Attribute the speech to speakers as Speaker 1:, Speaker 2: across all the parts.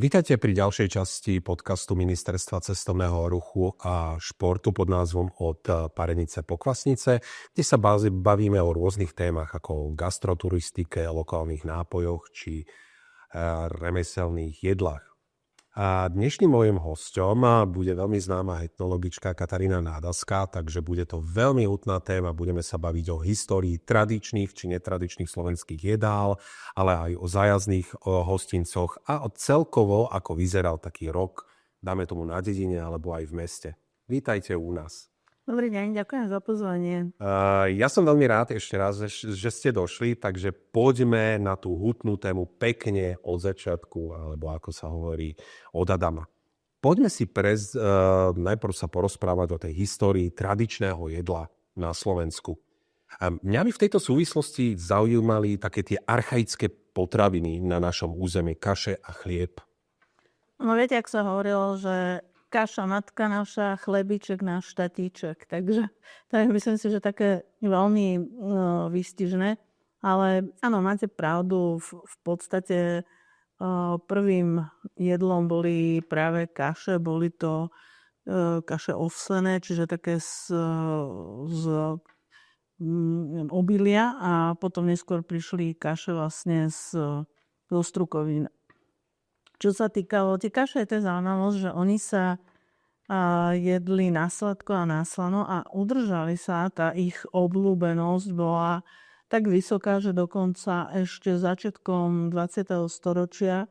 Speaker 1: Vítajte pri ďalšej časti podcastu Ministerstva cestovného ruchu a športu pod názvom Od Parenice po Kvasnice, kde sa bavíme o rôznych témach ako gastroturistike, lokálnych nápojoch či remeselných jedlách. A dnešným mojím hosťom bude veľmi známa etnologička Katarína Nádaská, takže bude to veľmi hutná téma. Budeme sa baviť o histórii tradičných či netradičných slovenských jedál, ale aj o zájazdných hostincoch a o celkovo, ako vyzeral taký rok, dáme tomu na dedine alebo aj v meste. Vítajte u nás.
Speaker 2: Dobrý deň, ďakujem za pozvanie.
Speaker 1: Ja som veľmi rád ešte raz, že ste došli, takže poďme na tú hutnú tému pekne od začiatku, alebo ako sa hovorí, od Adama. Poďme si najprv sa porozprávať o tej histórii tradičného jedla na Slovensku. Mňa by v tejto súvislosti zaujímali také tie archaické potraviny na našom území, kaše a chlieb.
Speaker 2: No viete, ak sa hovorilo, že kaša matka naša, chlebiček náš tatíček. Takže myslím si, že také veľmi výstižné. Ale áno, máte pravdu, v podstate prvým jedlom boli práve kaše, boli to kaše ovsené, čiže také z obilia, a potom neskôr prišli kaše vlastne zo strukovín. Čo sa týkalo, tie kaše, je to zaujímavosť, že oni sa jedli na sladko a na slano a udržali sa, tá ich obľúbenosť bola tak vysoká, že dokonca ešte začiatkom 20. storočia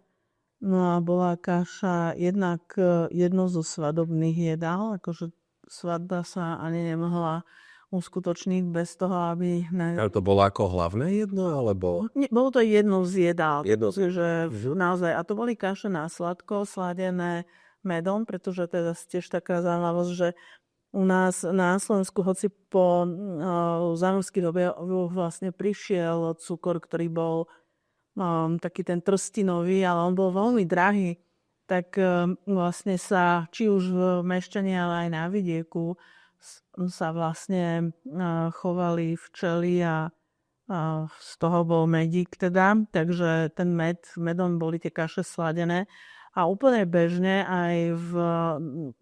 Speaker 2: bola kaša jednak jedno zo svadobných jedál, akože svadba sa ani nemohla uskutočniť bez toho, aby...
Speaker 1: To bolo ako hlavné jedno, alebo...
Speaker 2: Bolo to jedno z jedál. Naozaj, a to boli kaše na sladko, sladené medom, pretože teda tiež taká zaujímavosť, že u nás na Slovensku, hoci po zámorských doboch vlastne prišiel cukor, ktorý bol taký ten trstinový, ale on bol veľmi drahý, tak vlastne sa, či už v Mešťane, ale aj na vidieku, sa vlastne chovali včely a z toho bol medík teda, takže ten medom boli tie kaše sladené a úplne bežne aj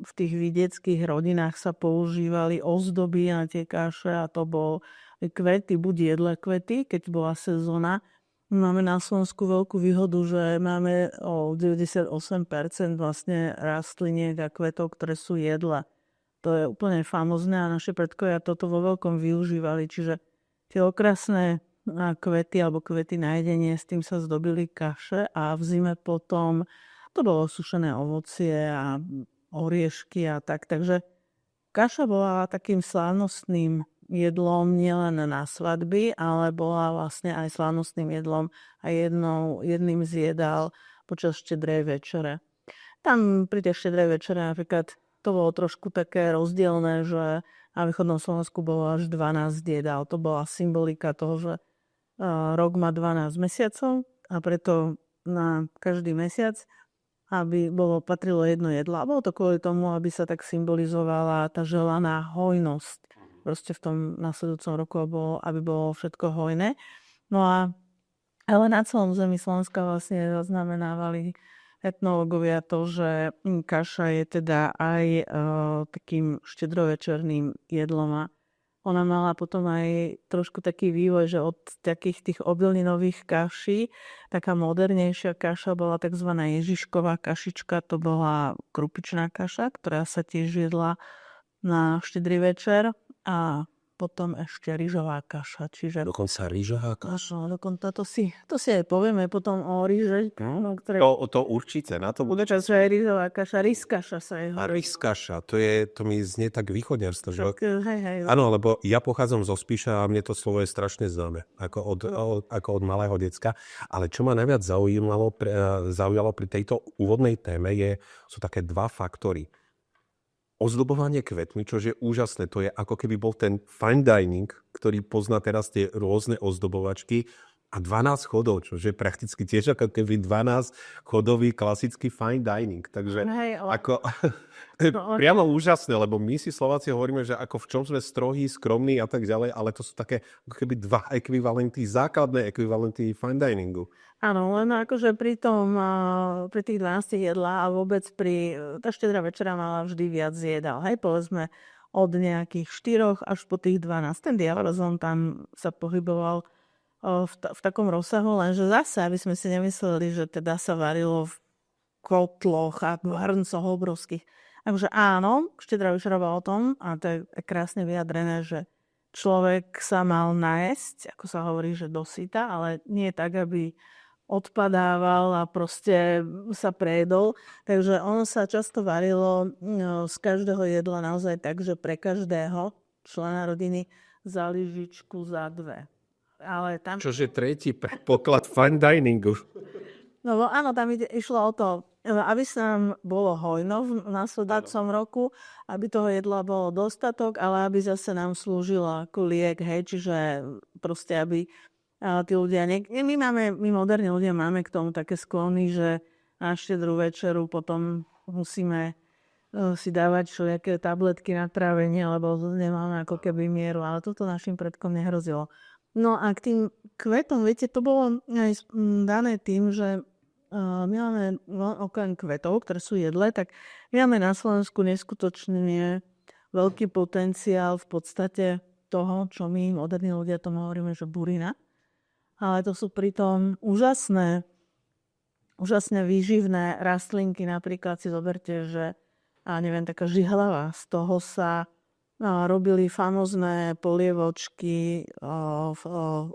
Speaker 2: v tých vidieckých rodinách sa používali ozdoby na tie kaše, a to bol kvety, buď jedlé kvety, keď bola sezóna. Máme na Slovensku veľkú výhodu, že máme o 98% vlastne rastliniek a kvetov, ktoré sú jedle. To je úplne famózne a naši predkovia toto vo veľkom využívali. Čiže tie okrasné kvety alebo kvety na jedenie, s tým sa zdobili kaše, a v zime potom to bolo sušené ovocie a oriešky a tak. Takže kaša bola takým slávnostným jedlom nielen na svadby, ale bola vlastne aj slávnostným jedlom a jedným z jedál počas štedrej večere. Tam pri tej štedrej večere napríklad to bolo trošku také rozdielne, že na východnom Slovensku bolo až 12 jedál. To bola symbolika toho, že rok má 12 mesiacov a preto na každý mesiac patrilo jedno jedlo. A bolo to kvôli tomu, aby sa tak symbolizovala tá želaná hojnosť. Proste v tom nasledujúcom roku, aby bolo všetko hojné. Ale na celom území Slovenska vlastne zaznamenávali etnológovia to, že kaša je teda aj takým štedrovečerným jedlom. Ona mala potom aj trošku taký vývoj, že od takých tých obilninových kaší taká modernejšia kaša bola tzv. Ježišková kašička. To bola krupičná kaša, ktorá sa tiež jedla na štedrý večer, a potom ešte rýžová kaša. Čiže...
Speaker 1: Dokonca rýžová kaša?
Speaker 2: No, dokonca to si aj povieme potom o rýže.
Speaker 1: Ktoré... To určite, na to bude
Speaker 2: čas, že aj rýžová kaša, rýskaša sa je.
Speaker 1: A rýskaša, to mi znie tak východňarstvo.
Speaker 2: Hej.
Speaker 1: Áno, lebo ja pochádzam zo Spiša a mne to slovo je strašne známe, ako od malého decka. Ale čo ma najviac zaujalo pri tejto úvodnej téme sú také dva faktory. Ozdobovanie kvetmi, čo je úžasné, to je ako keby bol ten fine dining, ktorý pozná teraz tie rôzne ozdobovačky. A 12 chodov, čo je prakticky tiež ako keby 12-chodový klasický fine dining. Takže
Speaker 2: Hej, ale
Speaker 1: ako, to je
Speaker 2: no,
Speaker 1: priamo úžasné, lebo my si Slováci hovoríme, že ako v čom sme strohí, skromní a tak ďalej, ale to sú také ako keby dva ekvivalenty, základné ekvivalenty fine diningu.
Speaker 2: áno, len akože pri tých 12 jedlách a vôbec tá štedrá večera mala vždy viac jedál. Hej, povedzme od nejakých 4 až po tých 12. Ten diapazón tam sa pohyboval v takom rozsahu, lenže zase, aby sme si nemysleli, že teda sa varilo v kotloch a hrncoch obrovských. Takže áno, štedrá večera bola o tom, a to je krásne vyjadrené, že človek sa mal najesť, ako sa hovorí, že dosyta, ale nie tak, aby odpadával a proste sa prejedol. Takže ono sa často varilo z každého jedla naozaj tak, že pre každého člena rodiny za lyžičku za 2. Ale tam...
Speaker 1: Čože tretí predpoklad fine diningu.
Speaker 2: No áno, tam išlo o to, aby sa nám bolo hojno v následujúcom roku, aby toho jedla bolo dostatok, ale aby zase nám slúžilo ako liek, hej, čiže proste, aby tí ľudia... My moderní ľudia máme k tomu také sklony, že na štedrú večeru potom musíme si dávať všelijaké tabletky na trávenie, lebo nemáme ako keby mieru, ale toto našim predkom nehrozilo. No a k tým kvetom, viete, to bolo aj dané tým, že my máme okrem kvetov, ktoré sú jedle, tak my máme na Slovensku neskutočne veľký potenciál v podstate toho, čo my, moderní ľudia, tomu hovoríme, že burina. Ale to sú pritom úžasné výživné rastlinky. Napríklad si zoberte, že taká žihlava, z toho sa robili famózne polievočky,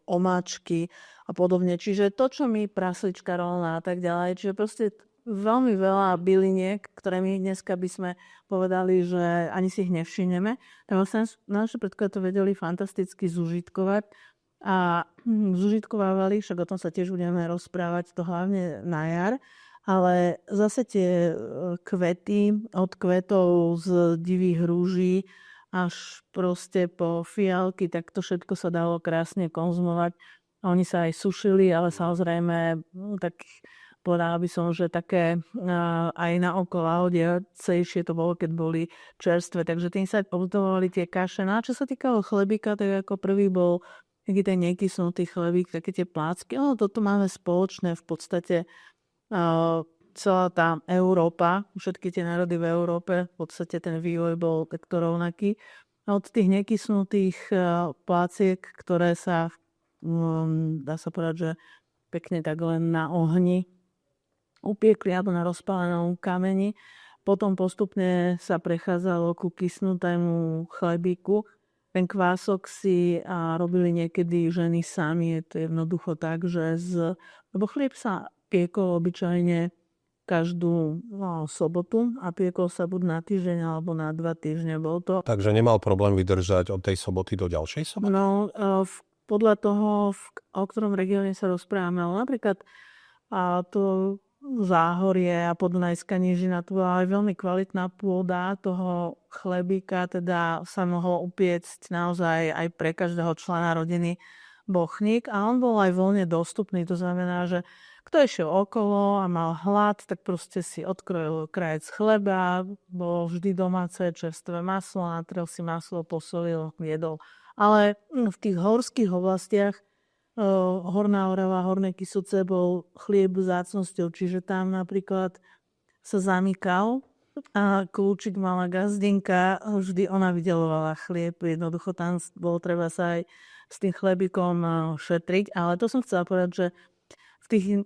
Speaker 2: omáčky a podobne. Čiže to, čo my, praslička rolná a tak ďalej, čiže proste veľmi veľa byliniek, ktoré my dneska by sme povedali, že ani si ich nevšimneme. Tak vlastne naše predkovia to vedeli fantasticky zužitkovať a zužitkovávali, však o tom sa tiež budeme rozprávať, to hlavne na jar. Ale zase tie kvety, od kvetov z divých rúží až proste po fialky, tak to všetko sa dalo krásne konzumovať. Oni sa aj sušili, ale samozrejme, tak povedala by som, že také aj na oko lahodecejšie to bolo, keď boli čerstvé. Takže tým sa obdovovali tie kaše. No a čo sa týkalo chlebíka, tak ako prvý bol taký ten nekysnutý chlebík, také tie plácky. Toto máme spoločné v podstate celá tá Európa, všetky tie národy v Európe, v podstate ten vývoj bol takto rovnaký. A od tých nekysnutých pláciek, ktoré sa, dá sa povedať, že pekne tak len na ohni upiekli alebo na rozpálenom kameni, potom postupne sa prechádzalo ku kysnutému chlebíku. Ten kvások si robili niekedy ženy sami, je to jednoducho tak, že lebo chlieb sa piekol obyčajne každú sobotu a piekol sa buď na týždeň alebo na 2 týždne. Bol to...
Speaker 1: Takže nemal problém vydržať od tej soboty do ďalšej soboty?
Speaker 2: No, podľa toho, o ktorom regióne sa rozprávame, ale napríklad to Záhorie a Podunajská nížina, tu bola aj veľmi kvalitná pôda toho chlebíka, teda sa mohol upiecť naozaj aj pre každého člena rodiny bochník a on bol aj voľne dostupný, to znamená, že kto išiel okolo a mal hlad, tak proste si odkrojil krajec chleba, bolo vždy domáce čerstvé maslo, natrel si maslo, posolil, jedol. Ale v tých horských oblastiach Horná Orava, Horné Kysuce bol chlieb vzácnosťou, čiže tam napríklad sa zamykal a kľúčik mala gazdinka, vždy ona vydeľovala chlieb, jednoducho tam bolo treba sa aj s tým chlebíkom šetriť, ale to som chcela povedať, že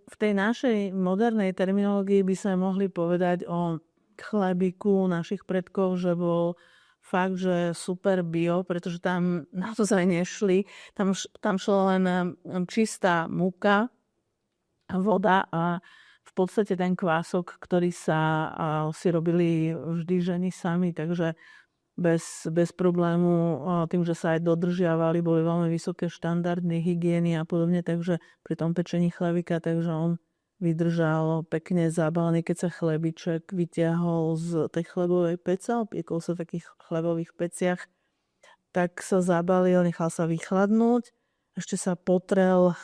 Speaker 2: v tej našej modernej terminológii by sme mohli povedať o chlebíku našich predkov, že bol fakt, že super bio, pretože tam naozaj nešli. Tam šla len čistá múka, voda a v podstate ten kvások, ktorý si robili vždy ženy sami, takže bez problému, tým, že sa aj dodržiavali, boli veľmi vysoké štandardy hygieny a podobne, takže pri tom pečení chlebíka, takže on vydržal pekne zabalený, keď sa chlebiček vyťahol z tej chlebovej pece, opiekol sa v takých chlebových peciach, tak sa zabalil, nechal sa vychladnúť ešte sa potrel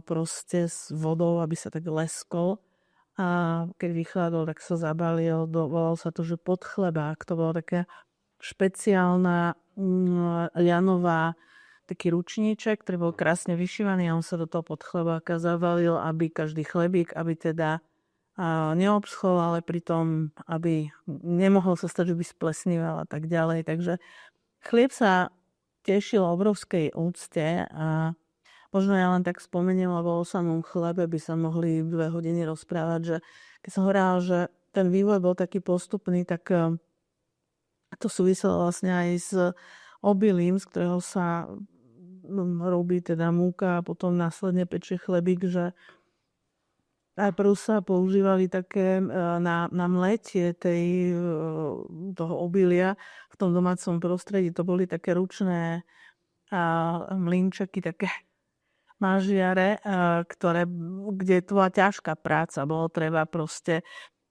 Speaker 2: proste s vodou, aby sa tak leskol. A keď vychladol, tak sa zabalil, volalo sa to, že podchlebák. To bolo také špeciálna ľanová taký ručníček, ktorý bol krásne vyšívaný a on sa do toho podchlebáka zavalil, aby každý chlebík, aby teda neobschol, ale pritom, aby nemohol sa stať, že by splesníval a tak ďalej. Takže chlieb sa tešil obrovskej úcte a možno ja len tak spomeniem, lebo o samom chlebe by sa mohli 2 hodiny rozprávať, že keď som hovorila, že ten vývoj bol taký postupný, tak to súviselo vlastne aj s obilím, z ktorého sa robí teda múka a potom následne pečie chlebík, že najprv sa používali také na mletie toho obilia v tom domácom prostredí. To boli také ručné mlynčeky, také mažiare, kde to bola ťažká práca. Bolo treba proste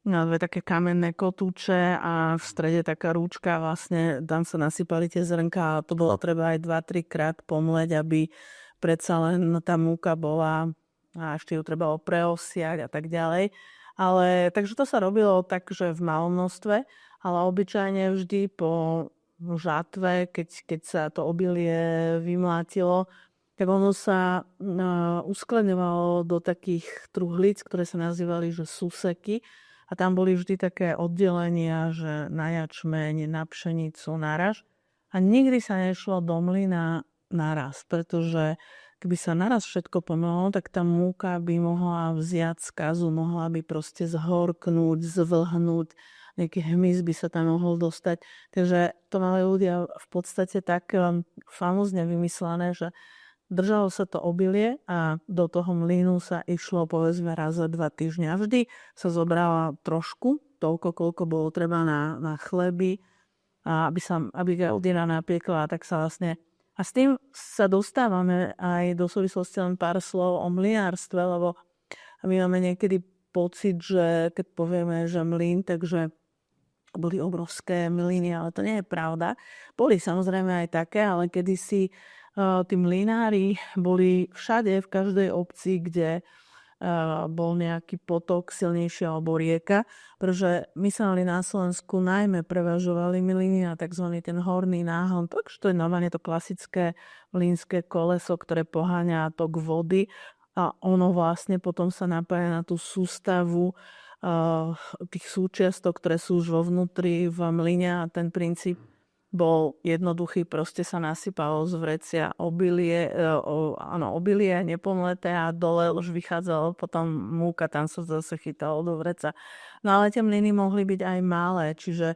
Speaker 2: 2 také kamenné kotúče a v strede taká rúčka, vlastne tam sa nasypali tie zrnká a to bolo treba aj 2-3 krát pomleť, aby predsa len tá múka bola a ešte ju treba preosiať a tak ďalej. Ale takže to sa robilo tak, že v malom množstve, ale obyčajne vždy po žatve, keď sa to obilie vymlátilo, tak ono sa uskladňovalo do takých truhlíc, ktoré sa nazývali, že suseky. A tam boli vždy také oddelenia, že na jačmeň, na pšenicu, na raž. A nikdy sa nešlo do mlyna naraz, pretože keby sa naraz všetko pomelo, tak tá múka by mohla vziať skazu, mohla by proste zhorknúť, zvlhnúť, nejaký hmyz by sa tam mohol dostať. Takže to mali ľudia v podstate tak famózne vymyslené, že držalo sa to obilie a do toho mlynu sa išlo povedzme raz za 2 týždne. A vždy sa zobrala trošku, toľko, koľko bolo treba na chleby, a aby rodina napiekla, tak sa vlastne... A s tým sa dostávame aj do súvislosti len pár slov o mlyárstve, lebo my máme niekedy pocit, že keď povieme, že mlyn, takže boli obrovské mlyny, ale to nie je pravda. Boli samozrejme aj také, ale kedysi tí mlynári boli všade, v každej obci, kde bol nejaký potok silnejší alebo rieka, pretože my sa mali na Slovensku najmä prevažovali mlyny a tzv. Ten horný náhon. Takže to je normálne to klasické mlynské koleso, ktoré poháňa tok vody a ono vlastne potom sa napája na tú sústavu tých súčiastok, ktoré sú už vo vnútri v mlyne a ten princíp bol jednoduchý, proste sa nasypalo z vrecia obilie nepomleté a dole už vychádzalo potom múka, tam sa zase chytalo do vreca. No ale tie mlyny mohli byť aj malé, čiže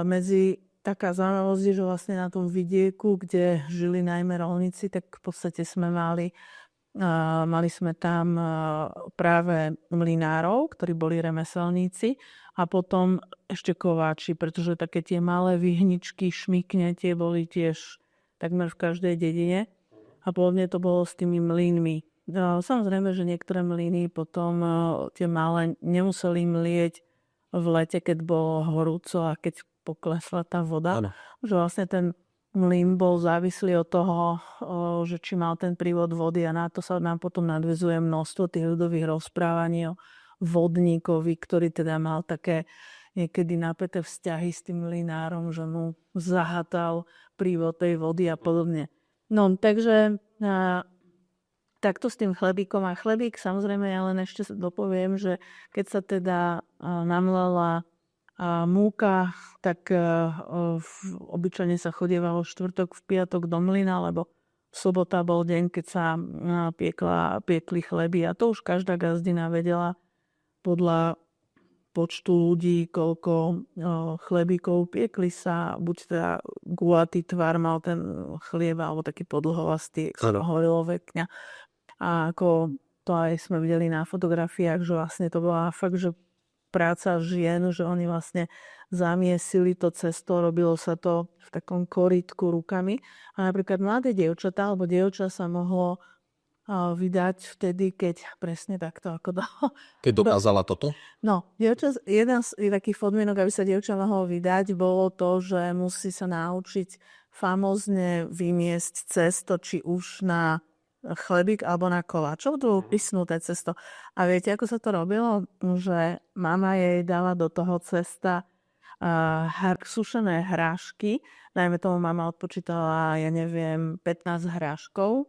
Speaker 2: medzi taká zaujímavosť je, že vlastne na tom vidieku, kde žili najmä rolníci, tak v podstate sme mali sme tam práve mlynárov, ktorí boli remeselníci a potom ešte kováči, pretože také tie malé vyhničky, šmykne, tie boli tiež takmer v každej dedine a podobne to bolo s tými mlynmi. Samozrejme, že niektoré mlyny potom tie malé nemuseli mlieť v lete, keď bolo horúco a keď poklesla tá voda. Ano. Že vlastne ten mlyn bol závislý od toho, že či mal ten prívod vody a na to sa nám potom nadväzuje množstvo tých ľudových rozprávaní o vodníkovi, ktorý teda mal také niekedy napäté vzťahy s tým mlynárom, že mu zahatal prívod tej vody a podobne. No, takže takto s tým chlebíkom. A chlebík, samozrejme, ja len ešte dopoviem, že keď sa teda namlela múka, tak obyčajne sa chodievalo štvrtok, v piatok do mlyna, lebo sobota bol deň, keď sa piekli chleby a to už každá gazdina vedela podľa počtu ľudí, koľko chlebíkov piekli sa, buď teda gulatý tvar mal ten chlieb, alebo taký podlhovastý, ako sa hovorilo vekňa. A ako to aj sme videli na fotografiách, že vlastne to bola fakt, že práca žien, že oni vlastne zamiesili to cesto, robilo sa to v takom korítku rukami. A napríklad mladé dievčatá, alebo dievča sa mohlo vydať vtedy, keď presne takto ako to...
Speaker 1: Keď dokázala toto?
Speaker 2: No, jeden z takých podmienok, aby sa dievča mohlo vydať, bolo to, že musí sa naučiť famózne vymiesť cesto, či už na chlebík alebo na koláčov, to bolo pysnuté cesto. A viete, ako sa to robilo? Že mama jej dala do toho cesta sušené hrášky. Najmä tomu mama odpočítala, ja neviem, 15 hráškov.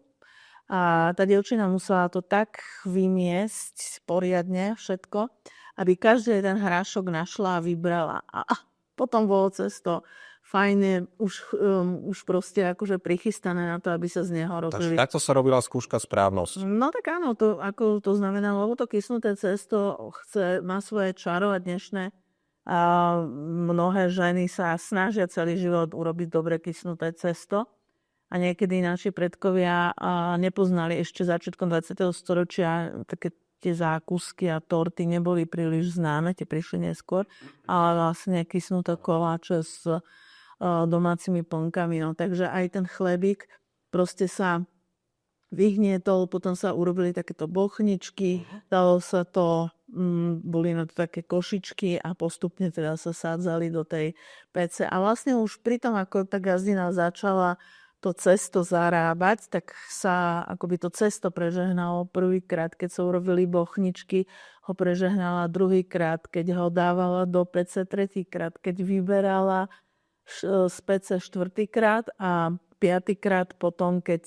Speaker 2: A tá dievčina musela to tak vymiesť poriadne všetko, aby každý jeden hrášok našla a vybrala. A potom bolo cesto fajne, už proste akože prichystané na to, aby sa z neho robili.
Speaker 1: Takže takto sa robila skúška správnosť.
Speaker 2: No tak áno, ako to znamená, lebo to kysnuté cesto má svoje čaro a dnešné. A mnohé ženy sa snažia celý život urobiť dobre kysnuté cesto. A niekedy naši predkovia nepoznali ešte začiatkom 20. storočia také tie zákusky a torty neboli príliš známe, tie prišli neskôr, ale vlastne kysnuté koláče s domácimi plnkami. No. Takže aj ten chlebík proste sa vyhnietol, potom sa urobili takéto bochničky, dalo sa to, boli na to také košičky a postupne teda sa sádzali do tej pece. A vlastne už pri tom, ako tá gazdina začala to cesto zarábať, tak sa akoby to cesto prežehnalo prvýkrát, keď sa urobili bochničky, ho prežehnala druhýkrát, keď ho dávala do pece tretíkrát, keď vyberala z pece štvrtýkrát a piatýkrát potom, keď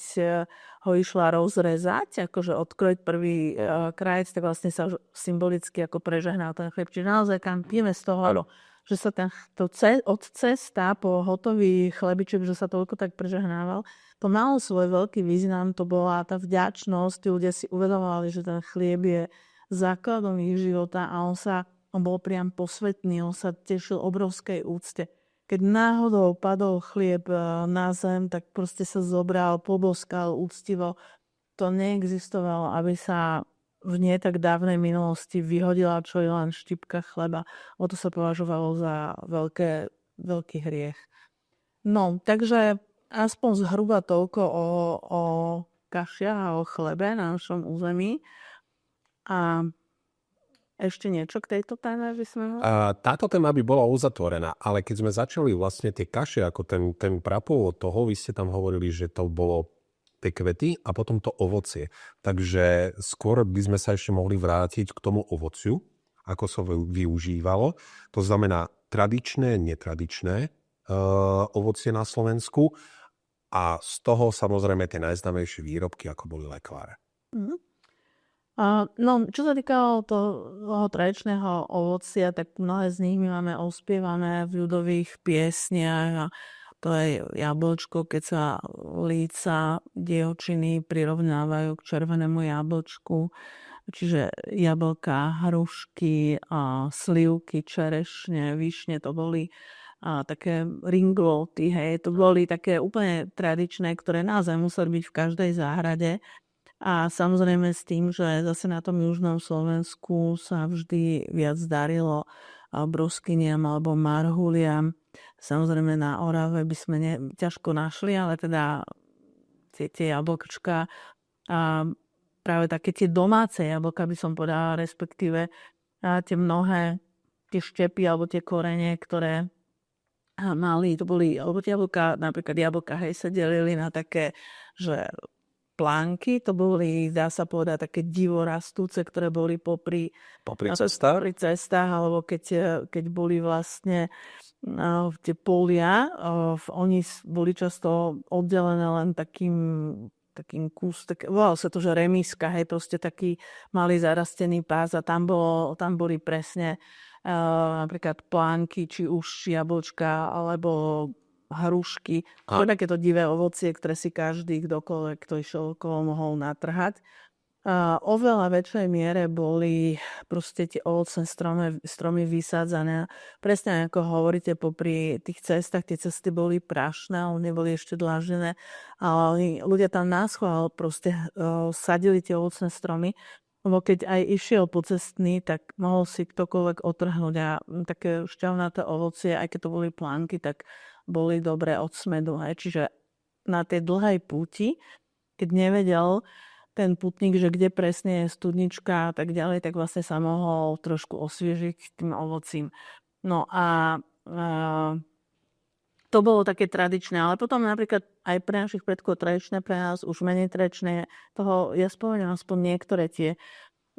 Speaker 2: ho išla rozrezať, akože odkrojiť prvý krajec, tak vlastne sa symbolicky ako prežehnal ten chlieb. Čiže naozaj kam pijeme z toho, že sa od cesta po hotový chlebiček, že sa toľko tak prežehnával, to malo svoj veľký význam, to bola tá vďačnosť, tí ľudia si uvedomovali, že ten chlieb je základom ich života a on bol priam posvetný, on sa tešil obrovskej úcte. Keď náhodou padol chlieb na zem, tak proste sa zobral, poboskal úctivo. To neexistovalo, aby sa v nie tak dávnej minulosti vyhodila čo je len štipka chleba. O to sa považovalo za veľký hriech. No, takže aspoň zhruba toľko o kašiach a o chlebe na našom území. A ešte niečo k tejto téme by sme...
Speaker 1: Táto téma by bola uzatvorená, ale keď sme začali vlastne tie kaše, ako ten prapôvod toho, vy ste tam hovorili, že to bolo tie kvety a potom to ovocie. Takže skôr by sme sa ešte mohli vrátiť k tomu ovociu, ako sa využívalo. To znamená tradičné, netradičné ovocie na Slovensku a z toho samozrejme tie najznámejšie výrobky, ako boli lekváre.
Speaker 2: No, čo sa týkalo toho tradičného ovocia, tak mnohé z nich my máme ospievané v ľudových piesniach a to je jablčko, keď sa líca dievčiny prirovnávajú k červenému jablčku. Čiže jablka, hrušky, slivky, čerešne, višne, to boli také ringloty, hej. To boli také úplne tradičné, ktoré naozaj museli byť v každej záhrade. A samozrejme s tým, že zase na tom južnom Slovensku sa vždy viac darilo bruskyniam alebo marhuliam. Samozrejme na Orave by sme ťažko našli, ale teda tie jablčka a práve také tie domáce jablka by som povedala, respektíve tie mnohé tie štepy alebo tie korene, ktoré mali, to boli, alebo tie jablka, napríklad jablka, hej, sa delili na také, že plánky, to boli, dá sa povedať, také divorastúce, ktoré boli popri cestách, alebo keď boli vlastne tie polia, oni boli často oddelené len takým volalo sa to, že remiska, hej, proste taký malý zarastený pás a tam boli presne napríklad plánky, či už jablčka, alebo hrušky. To je takéto divé ovocie, ktoré si každý, kdokoľvek, kto išiel okolo, mohol natrhať. Oveľa väčšej miere boli proste tie ovocné stromy vysádzané. Presne ako hovoríte, popri tých cestách, tie cesty boli prašné, ale neboli ešte dláždené. Ale ľudia tam náschvál proste sadili tie ovocné stromy, lebo keď aj išiel po cestný, tak mohol si ktokoľvek otrhnúť a také šťavnaté ovocie, aj keď to boli plánky, tak boli dobré od smedu. Čiže na tej dlhej púti, keď nevedel ten putník, že kde presne je studnička a tak ďalej, tak vlastne sa mohol trošku osviežiť tým ovocím. No a To bolo také tradičné, ale potom napríklad aj pre našich predkov tradičné, pre nás už menej tradičné. Toho ja spomeniem aspoň niektoré tie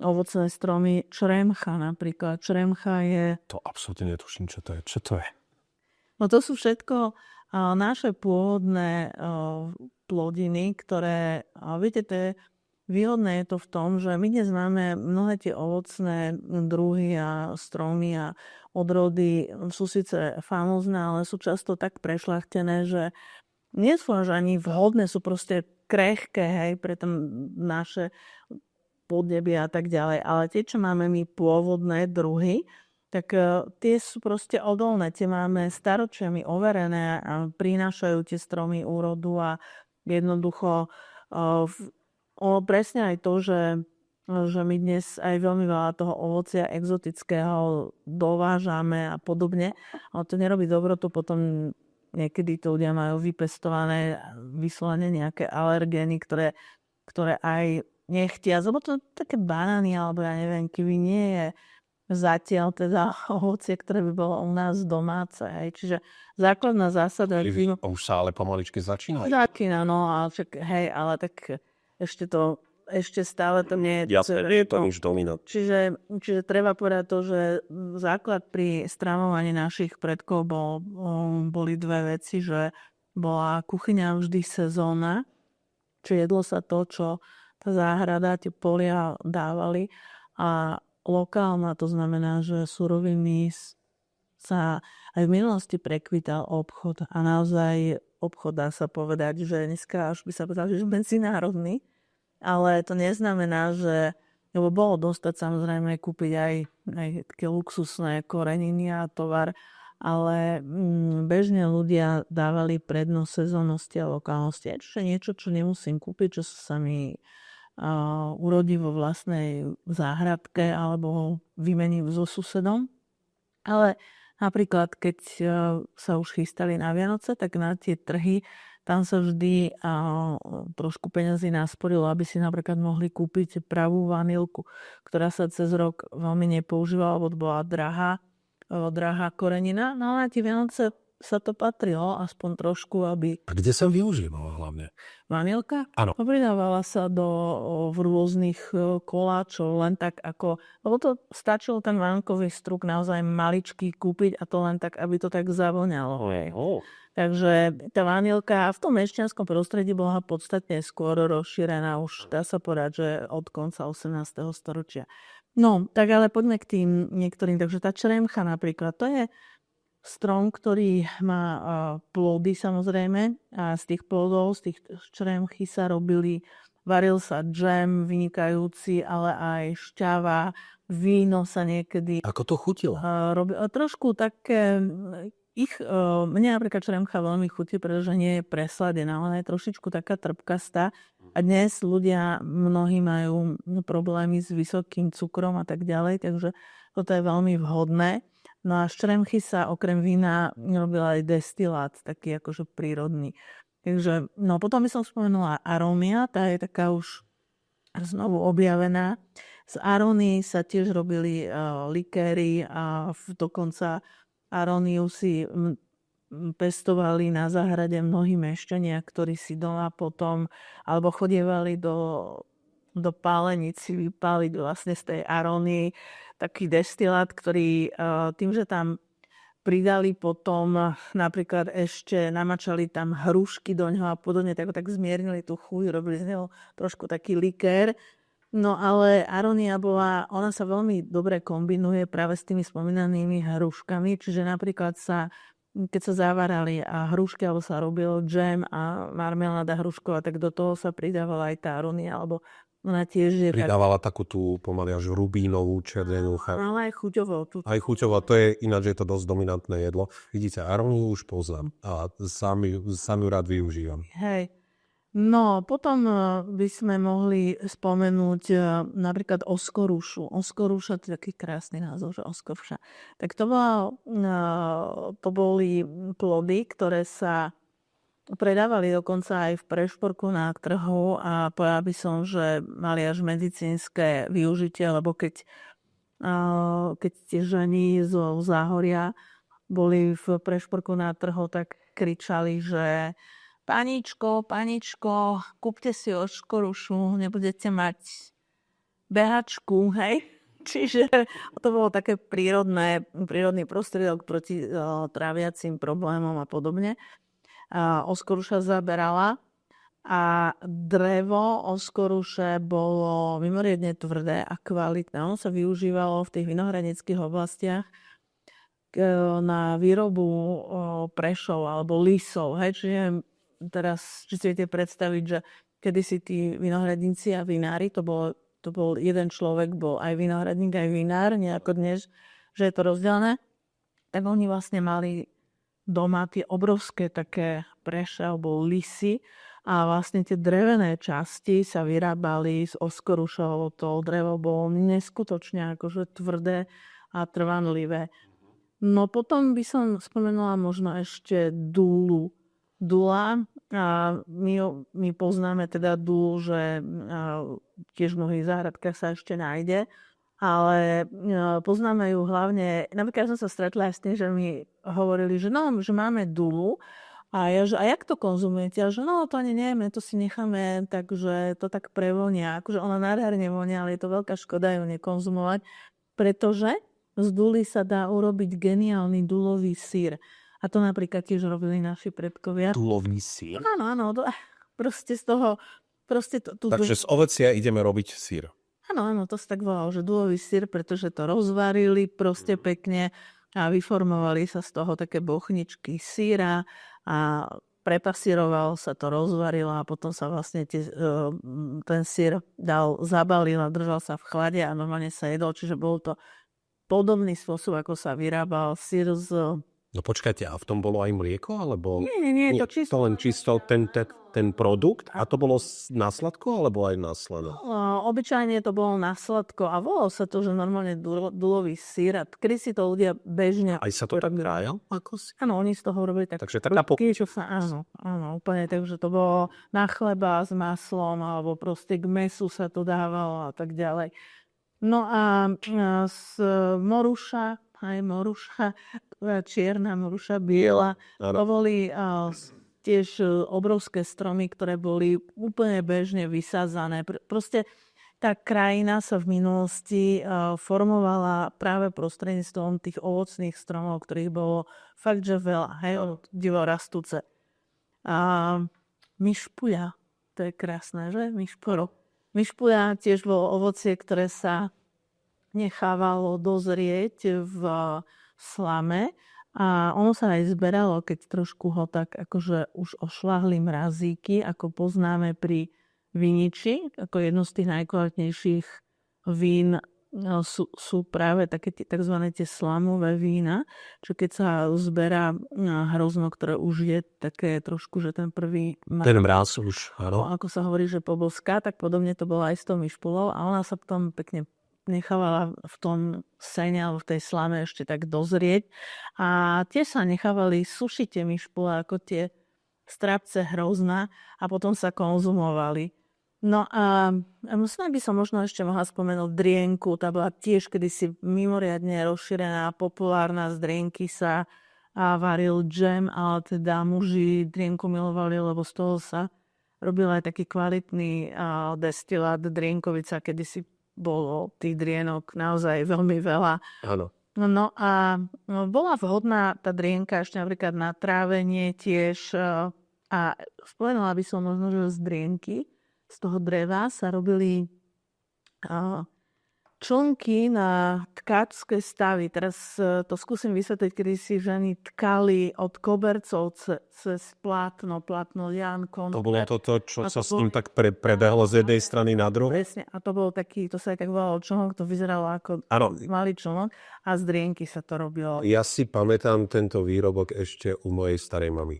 Speaker 2: ovocné stromy. Čremcha napríklad. Čremcha je...
Speaker 1: To absolútne netuším, čo to je. Čo to je?
Speaker 2: No to sú všetko naše pôvodné plodiny, ktoré, viete, to je výhodné je to v tom, že my dnes máme mnohé tie ovocné druhy a stromy a odrody sú síce famózne, ale sú často tak prešľachtené, že nie sú až ani vhodné, sú proste krehké, hej, pre naše podnebie a tak ďalej. Ale tie, čo máme my pôvodné druhy, tak tie sú proste odolné. Tie máme staročiami overené a prinášajú tie stromy úrodu a jednoducho presne aj to, že my dnes aj veľmi veľa toho ovocia exotického dovážame a podobne, ale to nerobí dobrotu, potom niekedy to ľudia majú vypestované vyslovene nejaké alergény, ktoré aj nechtia. Lebo to také banány, alebo ja neviem, kiwi nie je zatiaľ teda ovocie, ktoré by bolo u nás domáce. Hej. Čiže základná zásada...
Speaker 1: Už sa ale pomaličky začína.
Speaker 2: Začína, no, ale však, hej, ale tak ešte stále to nie je...
Speaker 1: Jasne, je to už dominant.
Speaker 2: Čiže treba povedať to, že základ pri stravovaní našich predkov boli dve veci, že bola kuchyňa vždy sezónna, čiže jedlo sa to, čo tá záhrada, tie polia dávali, a lokálna, to znamená, že suroviny sa aj v minulosti prekvítal obchod a naozaj obchod, dá sa povedať, že dneska až by sa povedal, že medzinárodný, ale to neznamená, že lebo bolo dostať samozrejme kúpiť aj také luxusné koreniny a tovar, ale bežne ľudia dávali prednosť sezónnosti a lokálnosti. Čiže niečo, čo nemusím kúpiť, čo sa mi urodí vo vlastnej záhradke alebo vymení so susedom. Ale napríklad, keď sa už chystali na Vianoce, tak na tie trhy tam sa vždy trošku peňazí nasporilo, aby si napríklad mohli kúpiť pravú vanilku, ktorá sa cez rok veľmi nepoužívala, lebo bola drahá korenina. No a na tie Vianoce sa to patrilo aspoň trošku, aby...
Speaker 1: A kde sa využívala hlavne?
Speaker 2: Vanilka?
Speaker 1: Áno.
Speaker 2: Pridávala sa v rôznych koláčov, len tak ako... Lebo to stačilo ten vanilkový struk naozaj maličký kúpiť a to len tak, aby to tak zavoňalo. Takže tá vanilka v tom mešťanskom prostredí bola podstatne skôr rozšírená, už dá sa povedať, že od konca 18. storočia. No, tak ale poďme k tým niektorým. Takže tá čremcha napríklad, to je strom, ktorý má plody samozrejme a z tých plodov, z tých čremchy sa varil sa džem vynikajúci, ale aj šťava, víno sa niekedy...
Speaker 1: Ako to chutilo?
Speaker 2: Trošku také... Mne napríklad čremcha veľmi chutí, pretože nie je presladená, ona je trošičku taká trpkastá a dnes ľudia mnohí majú problémy s vysokým cukrom a tak ďalej, takže toto je veľmi vhodné. No a z čremchy sa okrem vína robil aj destilát, taký akože prírodný. Takže, no potom by som spomenula arómia, tá je taká už znovu objavená. Z aróny sa tiež robili likéry a dokonca aróniu si pestovali na záhrade mnohí mešťania, ktorí si doma potom, alebo chodievali do pálenici vypáliť vlastne z tej aróny taký destilát, ktorý tým, že tam pridali potom napríklad ešte namačali tam hrušky do ňoho a podobne, tak zmiernili tú chuť, robili z neho trošku taký likér. No ale arónia ona sa veľmi dobre kombinuje práve s tými spomínanými hruškami, čiže napríklad keď sa zavárali hrušky, alebo sa robil džem a marmeláda hrušková, tak do toho sa pridávala aj tá arónia, alebo ona tiež je...
Speaker 1: Pridávala takú tú pomaly až rubínovú červenú.
Speaker 2: Ale aj chuťovo.
Speaker 1: Aj chuťovo, to je ináč, je to dosť dominantné jedlo. Vidíte, aróniu už poznám a sám ju rád využívam.
Speaker 2: Hej. No, potom by sme mohli spomenúť napríklad oskorúšu. Oskorúša, to je taký krásny názov, že oskorúša. Tak to boli plody, ktoré sa predávali dokonca aj v prešporku na trhu a povedala by som, že mali až medicínske využitie, lebo keď tie ženy zo Záhoria boli v prešporku na trhu, tak kričali, že paničko, kúpte si oškorušu, nebudete mať behačku, hej? Čiže to bolo také prírodný prostriedok proti tráviacim problémom a podobne. Oskoruša zaberala a drevo oskoruše bolo mimoriadne tvrdé a kvalitné. Ono sa využívalo v tých vinohradníckych oblastiach na výrobu prešov alebo lisov. Hej? Čiže teraz, či si viete predstaviť, že kedysi tí vinohradníci a vinári, to bol jeden človek, bol aj vinohradník, aj vinár, nejako dnes, že je to rozdelené, tak oni vlastne mali doma tie obrovské také preše alebo lisy a vlastne tie drevené časti sa vyrábali z oskorušov. To drevo bolo neskutočne akože tvrdé a trvanlivé. No potom by som spomenula možno ešte dúlu. Dula, a my poznáme teda dúlu, že tiež v mnohých záhradkách sa ešte nájde, ale poznáme ju hlavne, napríklad som sa stretla aj s tým, že mi hovorili, že že máme dulu a ja, že a jak to konzumujete? A že to ani nevieme, to si necháme, takže to tak prevonia. Akože ona nádherne vonia, ale je to veľká škoda ju nekonzumovať, pretože z duly sa dá urobiť geniálny dulový syr. A to napríklad tiež robili naši predkovia.
Speaker 1: Dulový syr?
Speaker 2: Áno, proste z toho...
Speaker 1: Takže z ovecia ideme robiť syr.
Speaker 2: Áno, to sa tak volalo, že dulový syr, pretože to rozvarili proste pekne a vyformovali sa z toho také bochničky syra a prepasírovalo sa to, rozvarilo a potom sa vlastne ten syr zabalil a držal sa v chlade a normálne sa jedol, čiže bol to podobný spôsob, ako sa vyrábal syr z...
Speaker 1: No počkajte, a v tom bolo aj mlieko, alebo...
Speaker 2: Nie, to čisto...
Speaker 1: To len čisto ten produkt? A to bolo na sladko, alebo aj na slano?
Speaker 2: Obyčajne to bolo na sladko a volalo sa to, že normálne dulový syr. A kedy si to ľudia bežne...
Speaker 1: Aj sa to tak rájal?
Speaker 2: Áno, oni z toho robili tak...
Speaker 1: Takže tak na
Speaker 2: Áno, úplne. Takže to bolo na chleba s maslom, alebo proste k mesu sa to dávalo a tak ďalej. No a z moruša, čierna moruša, biela. To boli tiež obrovské stromy, ktoré boli úplne bežne vysázané. Proste tá krajina sa v minulosti formovala práve prostredníctvom tých ovocných stromov, ktorých bolo fakt, že veľa, divo rastúce. Myšpuľa, to je krásne, že? Myšpuľa tiež bolo ovocie, ktoré sa nechávalo dozrieť v slame a ono sa aj zberalo, keď trošku ho tak akože už ošľahli mrazíky, ako poznáme pri viniči, ako jedno z tých najkvalitnejších vín sú práve také tzv. Tie slamové vína, čo keď sa zberá hrozno, ktoré už je také trošku, že ten prvý...
Speaker 1: Ten mráz už, áno.
Speaker 2: Ako sa hovorí, že poboská, tak podobne to bolo aj s tou myšpulou a ona sa potom pekne nechávala v tom sene alebo v tej slame ešte tak dozrieť. A tie sa nechávali sušiť tie myšpule ako tie strapce hrozna a potom sa konzumovali. No a snad by som možno ešte mohla spomenúť drienku. Tá bola tiež kedysi mimoriadne rozšírená, populárna. Z drienky sa varil džem, ale teda muži drienku milovali, lebo z toho sa robil aj taký kvalitný destilát drienkovica, kedysi bolo tých drienok naozaj veľmi veľa.
Speaker 1: Áno.
Speaker 2: No a bola vhodná tá drienka ešte napríklad na trávenie tiež. A spomenula by som možno, že z drienky, z toho dreva sa robili člnky na tkáčské stavy. Teraz to skúsim vysvetliť, kedy si ženy tkali od kobercov cez plátno liankom.
Speaker 1: To bolo to, čo sa s ním tak prebehlo z jednej strany na druhú?
Speaker 2: Presne. A to bol taký, to sa aj tak volalo člnok, to vyzeralo ako malý člnok a z drienky sa to robilo.
Speaker 1: Ja si pamätám tento výrobok ešte u mojej starej mamy.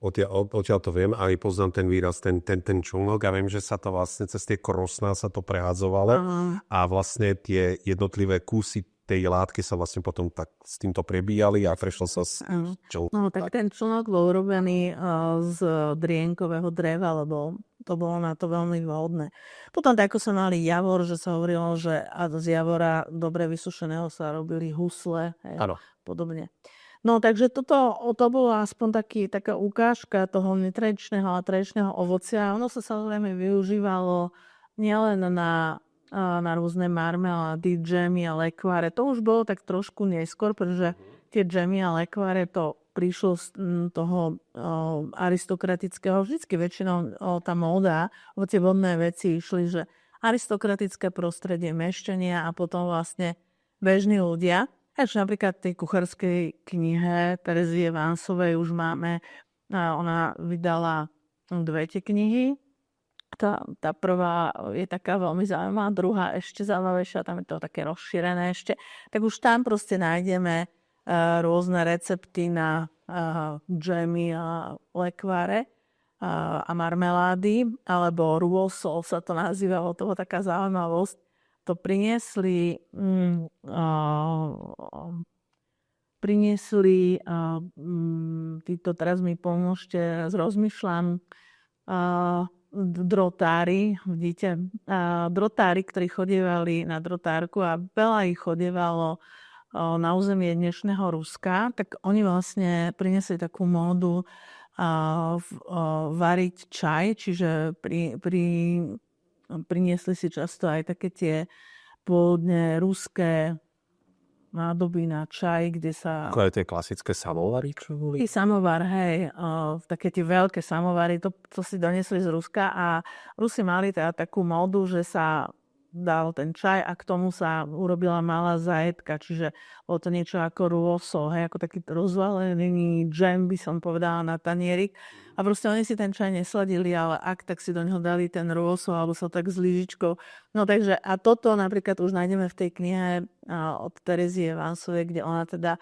Speaker 1: Odtiaľ to viem, aj poznám ten výraz, ten člnok a viem, že sa to vlastne cez tie krosná sa to prehadzovalo a vlastne tie jednotlivé kusy tej látky sa vlastne potom tak s týmto prebíjali a prešlo sa s člnkom.
Speaker 2: No tak ten člnok bol urobený z drienkového dreva, lebo to bolo na to veľmi vhodné. Potom tak, ako sa mali javor, že sa hovorilo, že z javora dobre vysušeného sa robili husle, podobne. No takže to bola aspoň taká ukážka toho netradičného a tradičného ovocia. Ono sa samozrejme využívalo nielen na rôzne marmelády, džemy a lekváre. To už bolo tak trošku neskôr, pretože tie džemy a lekváre to prišlo z toho aristokratického. Vždycky väčšinou tá móda, tie vodné veci išli, že aristokratické prostredie, mešťania a potom vlastne bežní ľudia. Takže napríklad v tej kuchárskej knihe Terezie Vánsovej už máme, ona vydala 2 tie knihy. Tá prvá je taká veľmi zaujímavá, druhá ešte zaujímavejšia, tam je to také rozšírené ešte. Tak už tam proste nájdeme rôzne recepty na džemy a lekváre a marmelády, alebo rôsol sa to nazývalo, to bola taká zaujímavosť. To priniesli títo, teraz mi pomôžte, rozmýšľam, drotári, vidíte, drotári, ktorí chodievali na drotárku a veľa ich chodievalo na územie dnešného Ruska, tak oni vlastne priniesli takú módu variť čaj, čiže priniesli si často aj také tie pôvodne ruské nádoby na čaj, kde sa...
Speaker 1: Ako aj tie klasické samovary, čo boli?
Speaker 2: Samovar, hej, také tie veľké samovary, to si donesli z Ruska a Rusi mali teda takú módu, že sa dal ten čaj a k tomu sa urobila malá zajedka, čiže bolo to niečo ako rôsol, hej, ako taký rozvalený džem, by som povedala, na tanierik. A proste oni si ten čaj nesladili, ale tak si do neho dali ten rôsol, alebo sa tak s lyžičkou. No takže, a toto napríklad už nájdeme v tej knihe od Terezie Vánsovej, kde ona teda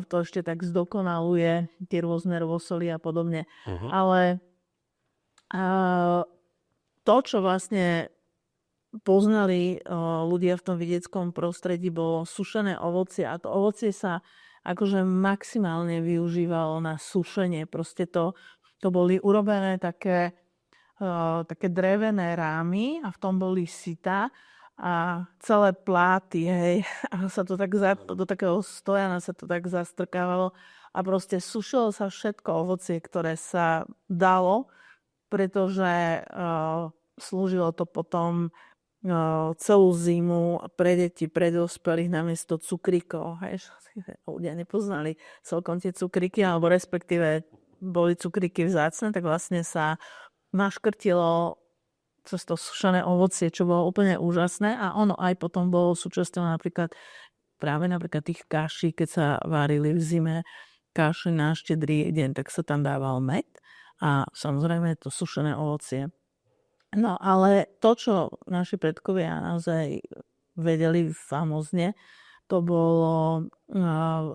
Speaker 2: to ešte tak zdokonaluje, tie rôzne rôsoly a podobne. Ale to, čo vlastne poznali ľudia v tom vidieckom prostredí, bolo sušené ovocie a to ovocie sa akože maximálne využívalo na sušenie. Proste to boli urobené také drevené rámy a v tom boli sita a celé pláty, hej, a sa to tak do takého stojana sa to tak zastrkávalo a proste sušilo sa všetko ovocie, ktoré sa dalo, pretože slúžilo to potom celú zimu pre deti, pre dospelých namiesto cukríkov. Ľudia nepoznali celkom tie cukríky, alebo respektíve boli cukríky vzácne, tak vlastne sa naškrtilo cez to sušené ovocie, čo bolo úplne úžasné a ono aj potom bolo súčasťou napríklad tých kaší, keď sa varili v zime kaši na štedrý deň, tak sa tam dával med a samozrejme to sušené ovocie. No ale to, čo naši predkovia naozaj vedeli famózne, to bolo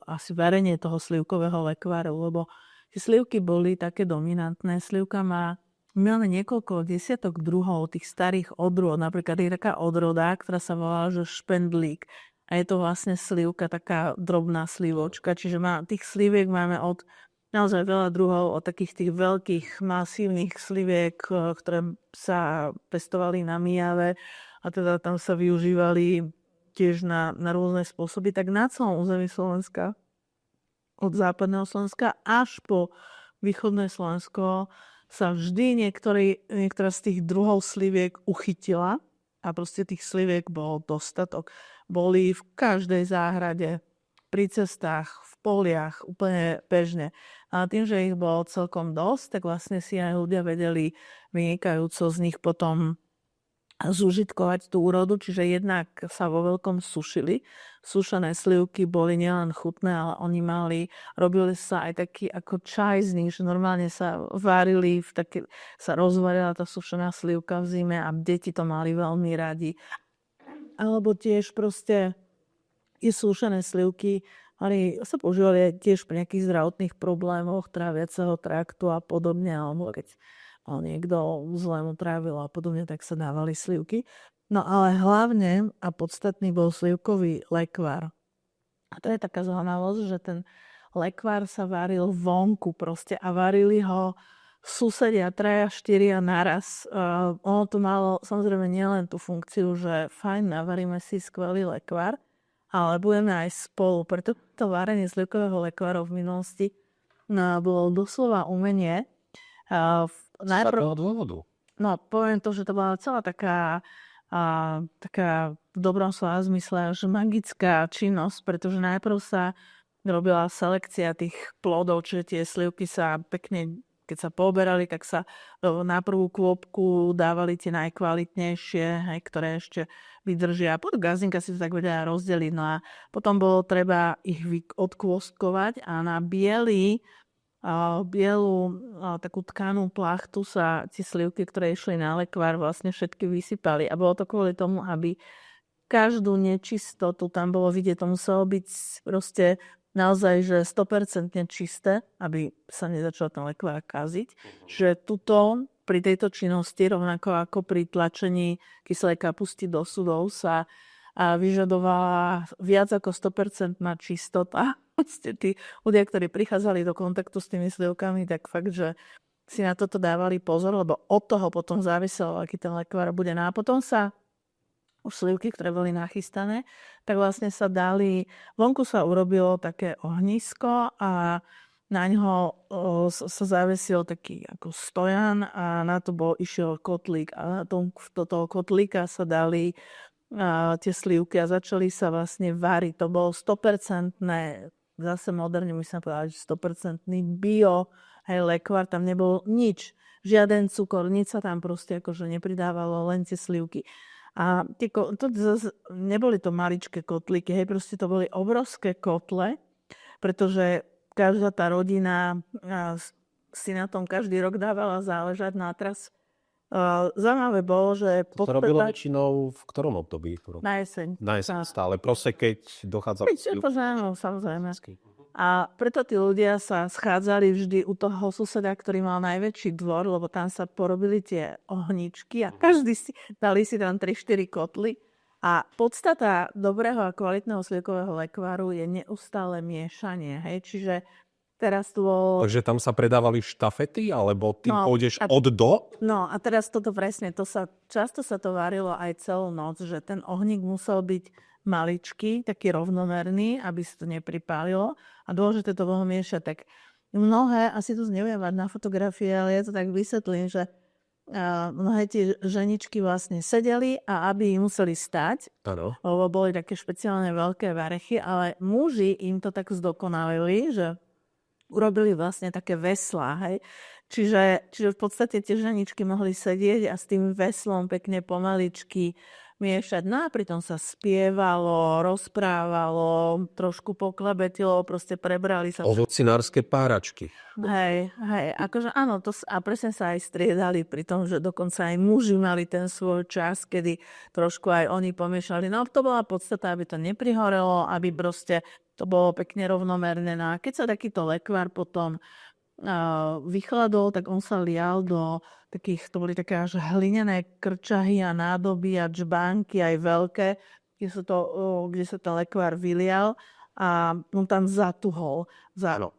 Speaker 2: asi varenie toho slivkového lekváru, lebo tie slivky boli také dominantné. Slivka má máme niekoľko desiatok druhov tých starých odrôd. Napríklad je taká odroda, ktorá sa volá, že špendlík. A je to vlastne slivka, taká drobná slivočka. Čiže tých sliviek máme od naozaj veľa druhov, od takých tých veľkých masívnych sliviek, ktoré sa pestovali na Mijave a teda tam sa využívali tiež na rôzne spôsoby. Tak na celom území Slovenska, od západného Slovenska až po východné Slovensko sa vždy niektorá z tých druhov sliviek uchytila a proste tých sliviek bol dostatok. Boli v každej záhrade, pri cestách, v poliach, úplne bežne. A tým, že ich bolo celkom dosť, tak vlastne si aj ľudia vedeli vynikajúco z nich potom zúžitkovať tú úrodu, čiže jednak sa vo veľkom sušili. Sušené slivky boli nielen chutné, ale robili sa aj taký ako čaj z nich, že normálne sa varili, sa rozvarila tá sušená slivka v zime a deti to mali veľmi radi. Alebo tiež proste sušené slivky sa používali tiež pri nejakých zdravotných problémoch tráviaceho traktu a podobne, alebo keď niekto zle mu trávil a podobne, tak sa dávali slivky. No ale hlavne a podstatný bol slivkový lekvár. A to je taká zaujímavosť, že ten lekvár sa varil vonku proste a varili ho susedia 3 a 4 naraz. Ono to malo samozrejme nielen tú funkciu, že fajn, navaríme si skvelý lekvár, ale budeme aj spolu. Preto to varenie slivkového lekváru v minulosti bolo doslova umenie.
Speaker 1: Z akého dôvodu?
Speaker 2: No, poviem to, že to bola celá taká v dobrom slova zmysle až magická činnosť, pretože najprv sa robila selekcia tých plodov, čiže tie slivky sa pekne, keď sa poberali, tak sa na prvú kôpku dávali tie najkvalitnejšie, ktoré ešte vydržia. Pod gazinka si to tak vedela rozdeliť. No a potom bolo treba ich odkôstkovať a na bielu takú tkanú plachtu sa tie slivky, ktoré išli na lekvár, vlastne všetky vysypali. A bolo to kvôli tomu, aby každú nečistotu tam bolo vidieť. To muselo byť proste naozaj, že 100% čisté, aby sa nezačal ten lekvár kaziť. Že tuto pri tejto činnosti, rovnako ako pri tlačení kyslej kapusty do sudov, sa vyžadovala viac ako 100% čistota. Tí ľudia, ktorí prichádzali do kontaktu s tými slivkami, tak fakt, že si na toto dávali pozor, lebo od toho potom záviselo, aký ten lekvár bude. No a potom sa už slivky, ktoré boli nachystané, tak vlastne sa dali, vonku sa urobilo také ohnisko a na ňo sa zavesil taký ako stojan a na to išiel kotlík a do toho kotlíka sa dali tie slivky a začali sa vlastne variť. To bolo 100%, zase moderne by som povedala, že 100% bio, lekvár, tam nebolo nič, žiaden cukor, nič sa tam proste akože nepridávalo, len tie slivky. A neboli to maličké kotlíky, proste to boli obrovské kotle, pretože každá tá rodina si na tom každý rok dávala záležať. No a teraz zaujímavé bolo, že...
Speaker 1: To sa robilo väčšinou v ktorom období?
Speaker 2: Na jeseň.
Speaker 1: Na jeseň stále, proste keď dochádzalo...
Speaker 2: Samozrejme. A preto tí ľudia sa schádzali vždy u toho suseda, ktorý mal najväčší dvor, lebo tam sa porobili tie ohničky a dali si tam 3-4 kotly. A podstata dobrého a kvalitného slivkového lekváru je neustále miešanie. Čiže teraz tu bol...
Speaker 1: Takže tam sa predávali štafety, alebo ty pôjdeš od do?
Speaker 2: No a teraz toto presne, často sa to varilo aj celú noc, že ten ohník musel byť maličký, taký rovnomerný, aby sa to nepripálilo. A dôležité to bolo miešať. Tak mnohé, asi to nebudem mať na fotografii, ale ja to tak vysvetlím, že mnohé tie ženičky vlastne sedeli a aby museli stať, lebo boli také špeciálne veľké varechy, ale muži im to tak zdokonalili, že urobili vlastne také veslá. Čiže v podstate tie ženičky mohli sedieť a s tým veslom pekne pomaličky miešať. No a pritom sa spievalo, rozprávalo, trošku poklebetilo, proste prebrali sa.
Speaker 1: Ovocinárske páračky.
Speaker 2: Akože áno, a presne sa aj striedali pri tom, že dokonca aj muži mali ten svoj čas, kedy trošku aj oni pomiešali. No to bola podstata, aby to neprihorelo, aby proste to bolo pekne rovnomerné. No a keď sa takýto lekvár potom vychladol, tak on sa lial do takých, to boli také až hlinené krčahy a nádoby a džbánky aj veľké, kde sa ten lekvár vylial a on tam zatuhol.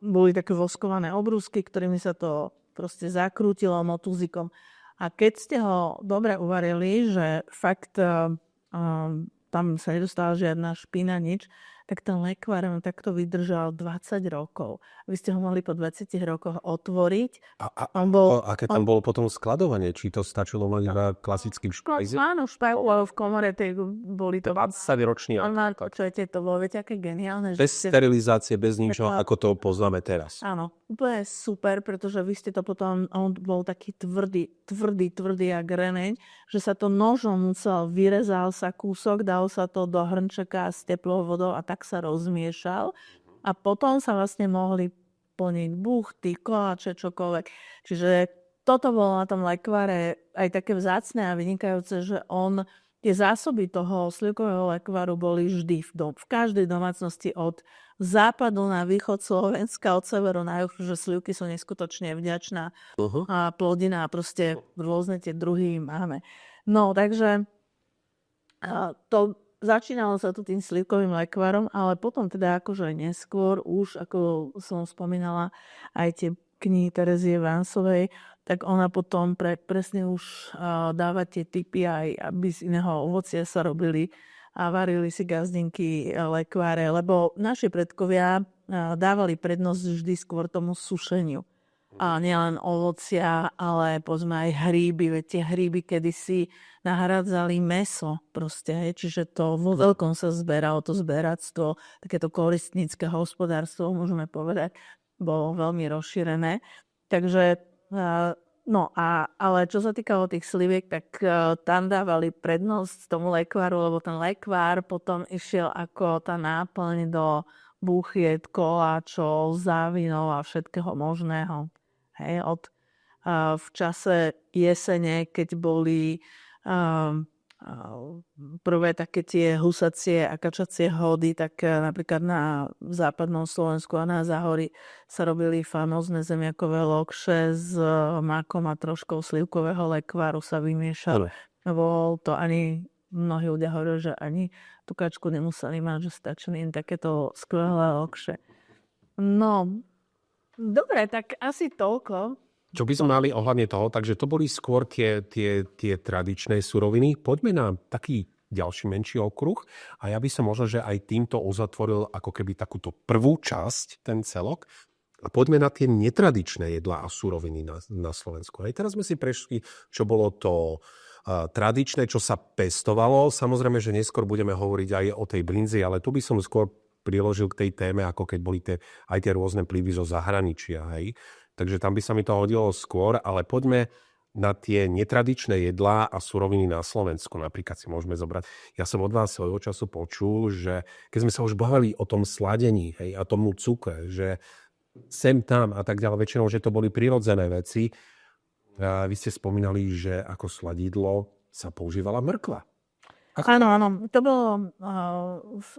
Speaker 2: Boli také voskované obrúsky, ktorými sa to proste zakrútilo motúzikom. A keď ste ho dobre uvarili, že fakt tam sa nedostala žiadna špina, nič, tak ten lekvár takto vydržal 20 rokov. Vy ste ho mohli po 20 rokoch otvoriť.
Speaker 1: Aké tam bolo potom skladovanie? Či to stačilo len iba klasickým špajzom?
Speaker 2: Áno, v komore boli to...
Speaker 1: 20-ročný.
Speaker 2: To bolo, viete, aké geniálne.
Speaker 1: Bez sterilizácie, bez ničoho, ako to poznáme teraz.
Speaker 2: Áno, úplne super, pretože vy ste to potom, on bol taký tvrdý jak remeň, že sa to nožom vyrezal sa kúsok, dal sa to do hrnčeka s teplou vodou a tak sa rozmiešal a potom sa vlastne mohli plniť buchty, koláče, čokoľvek. Čiže toto bolo na tom lekváre aj také vzácne a vynikajúce, že tie zásoby toho slivkového lekváru boli vždy v každej domácnosti od západu na východ Slovenska, od severu na juh, že slivky sú neskutočne vďačná plodina a proste rôzne tie druhy máme. No, takže začínalo sa tu tým slivkovým lekvárom, ale potom teda akože neskôr už, ako som spomínala, aj tie knihy Terezie Vansovej, tak ona potom presne už dáva tie tipy aj, aby z iného ovocia sa robili a varili si gazdinky, lekváre, lebo naši predkovia dávali prednosť vždy skôr tomu sušeniu. A nielen ovocia, ale povedzme aj hríby. Veď tie hríby kedysi nahradzali mäso proste, hej. Čiže to vo veľkom sa zberalo, to zberactvo, takéto koristnícke hospodárstvo, môžeme povedať, bolo veľmi rozšírené. Takže, ale čo sa týkalo tých sliviek, tak tam dávali prednosť tomu lekváru, lebo ten lekvár potom išiel ako tá náplň do buchiet, koláčov, závinov a všetkého možného. Hej, v čase jesene, keď boli prvé také tie husacie a kačacie hody, tak napríklad na západnom Slovensku a na Záhorí sa robili famózne zemiakové lokše s makom a troškou slivkového lekváru sa vymiešali. Lebo to ani mnohí ľudia hovoria, že ani tú kačku nemuseli mať, že stačili im takéto skvelé lokše. No, dobre, tak asi toľko.
Speaker 1: Čo by sme mali ohľadne toho, takže to boli skôr tie tradičné suroviny. Poďme na taký ďalší menší okruh a ja by som možno, že aj týmto uzatvoril ako keby takúto prvú časť, ten celok. A poďme na tie netradičné jedlá a suroviny na Slovensku. Aj teraz sme si prešli, čo bolo to tradičné, čo sa pestovalo. Samozrejme, že neskôr budeme hovoriť aj o tej brinzi, ale tu by som skôr priložil k tej téme, ako keď boli aj tie rôzne plývy zo zahraničia. Hej. Takže tam by sa mi to hodilo skôr, ale poďme na tie netradičné jedlá a suroviny na Slovensku. Napríklad si môžeme zobrať. Ja som od vás svojho času počul, že keď sme sa už bavili o tom sladení, hej, a tomu cukre, že sem tam a tak ďalej, väčšinou, že to boli prirodzené veci. A vy ste spomínali, že ako sladidlo sa používala mrkva.
Speaker 2: Áno, to bolo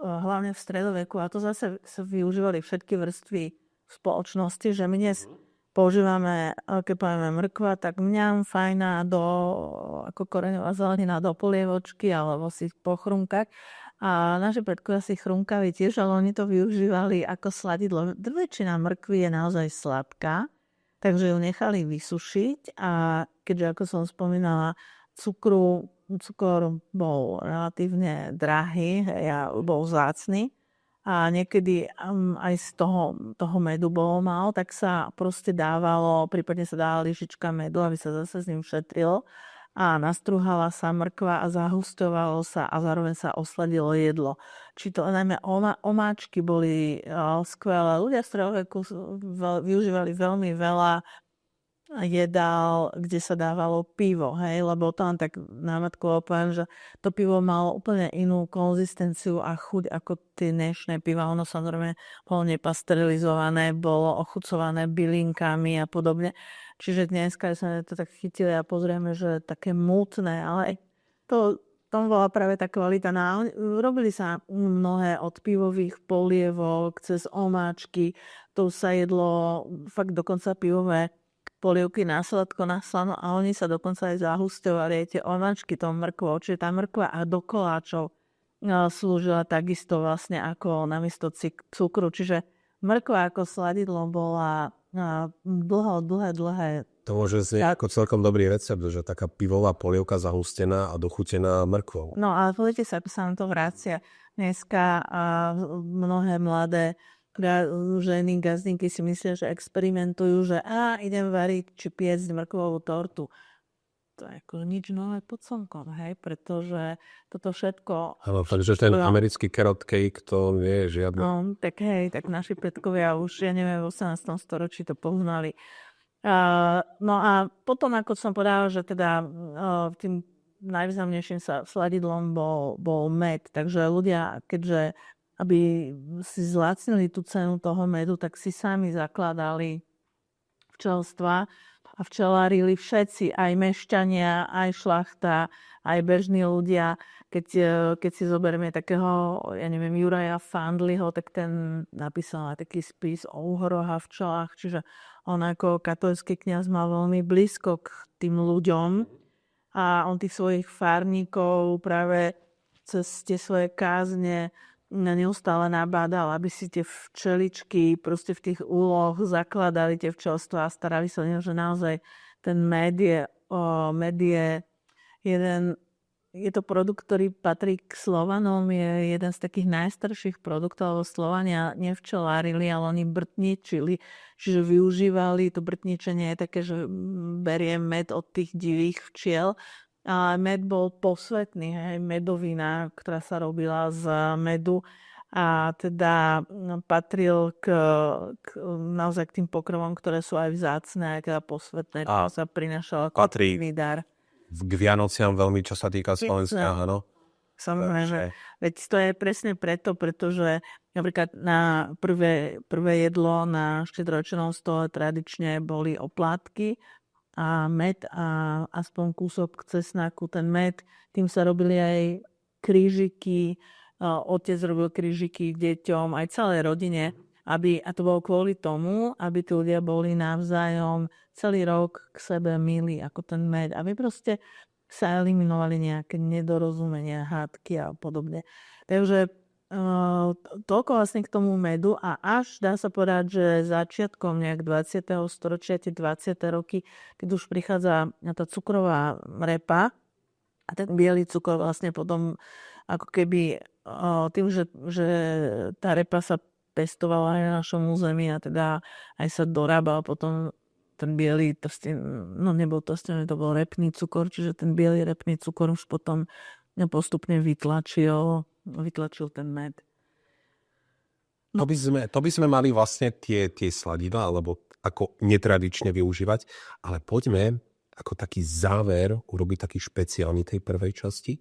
Speaker 2: hlavne v stredoveku a to zase sa využívali všetky vrstvy spoločnosti, že my dnes používame, keď povieme mrkva, tak mňam, fajná ako koreňová zelenina do polievočky alebo si pochrumkať. A naši predkovia si chrumkali tiež, ale oni to využívali ako sladidlo. Väčšina mrkvy je naozaj sladká, takže ju nechali vysušiť a keďže, ako som spomínala, cukor bol relatívne drahý a bol vzácny a niekedy aj z toho medu bolo málo, tak sa proste dávalo, prípadne sa dávala lyžička medu, aby sa zase s ním šetrilo a nastruhala sa mrkva a zahustovalo sa a zároveň sa osladilo jedlo. Či to najmä omáčky boli skvelé. Ľudia v stredoveku využívali veľmi veľa jedál, kde sa dávalo pivo, hej, lebo tam tak námatkovo poviem, že to pivo malo úplne inú konzistenciu a chuť ako tie dnešné piva. Ono samozrejme bolo nepasterilizované, bolo ochucované bylinkami a podobne. Čiže dneska sme to tak chytili a pozrieme, že také mutné, ale tam bola práve tá kvalita. Robili sa mnohé od pivových polievok cez omáčky, to sa jedlo fakt dokonca pivové polievky na sladko, na slano a oni sa dokonca aj zahustovali aj tie omáčky tou mrkvou. Čiže tá mrkva a do koláčov slúžila takisto vlastne ako namiesto cukru. Čiže mrkva ako sladidlo bola dlhé.
Speaker 1: To môže znieť ako celkom dobrý recept, že taká pivová polievka zahustená a dochutená mrkvou.
Speaker 2: No ale pozrite sa, ako sa nám to vracia. Dneska mnohé mladé ženy, gazdinky si myslia, že experimentujú, že idem variť či piecť mrkvovú tortu. To je ako nič nové pod slnkom, hej, pretože toto všetko...
Speaker 1: Ale fakt, že ten americký carrot cake, to nie je žiadne.
Speaker 2: No, tak hej, tak naši predkovia už, ja neviem, v 18. storočí to poznali. No a potom, ako som povedala, že teda tým najvýznamnejším sladidlom bol med, takže ľudia, keďže aby si zlacnili tú cenu toho medu, tak si sami zakladali včelstva a včelárili všetci, aj mešťania, aj šlachta, aj bežní ľudia. Keď si zoberieme takého, ja neviem, Juraja Fandliho, tak ten napísal taký spis o úhoroch a včelách, čiže on ako katolícky kňaz mal veľmi blízko k tým ľuďom a on tých svojich farníkov práve cez tie svoje kázne neustále nabádal, aby si tie včeličky proste v tých úloh zakladali tie včelstva a starali sa o neho, že naozaj ten med je je to produkt, ktorý patrí k Slovanom, je jeden z takých najstarších produktov, lebo Slovania nevčelárili, ale oni brtničili, čiže využívali, to brtničenie je také, že berie med od tých divých včiel, a med bol posvetný, hej, medovina, ktorá sa robila z medu, a teda patril naozaj k tým pokrovom, ktoré sú aj vzácne, aj teda posvetné, čo sa prinašalo ako dar.
Speaker 1: K Vianociam veľmi, čo sa týka Slovenska, áno.
Speaker 2: Samozrejme, veď to je presne preto, pretože napríklad na prvé jedlo na štedrovečernom stole tradične boli oplátky a med a aspoň kúsok cesnaku. Ten med, tým sa robili aj krížiky, otec robil krížiky deťom, aj celej rodine, a to bolo kvôli tomu, aby tí ľudia boli navzájom celý rok k sebe milí, ako ten med. Aby proste sa eliminovali nejaké nedorozumenia, hádky a podobne. Takže toľko vlastne k tomu medu, a až dá sa povedať, že začiatkom nejak 20. storočia, tie 20. roky, keď už prichádza tá cukrová repa a ten biely cukor vlastne potom ako keby tým, že tá repa sa pestovala aj na našom území a teda aj sa dorábal potom ten biely trstin, no nebol trstin, to bol repný cukor, čiže ten biely repný cukor už potom postupne vytlačil ten med.
Speaker 1: No. To by sme mali vlastne tie sladidlá, alebo ako netradične využívať, ale poďme ako taký záver urobiť taký špeciálny tej prvej časti.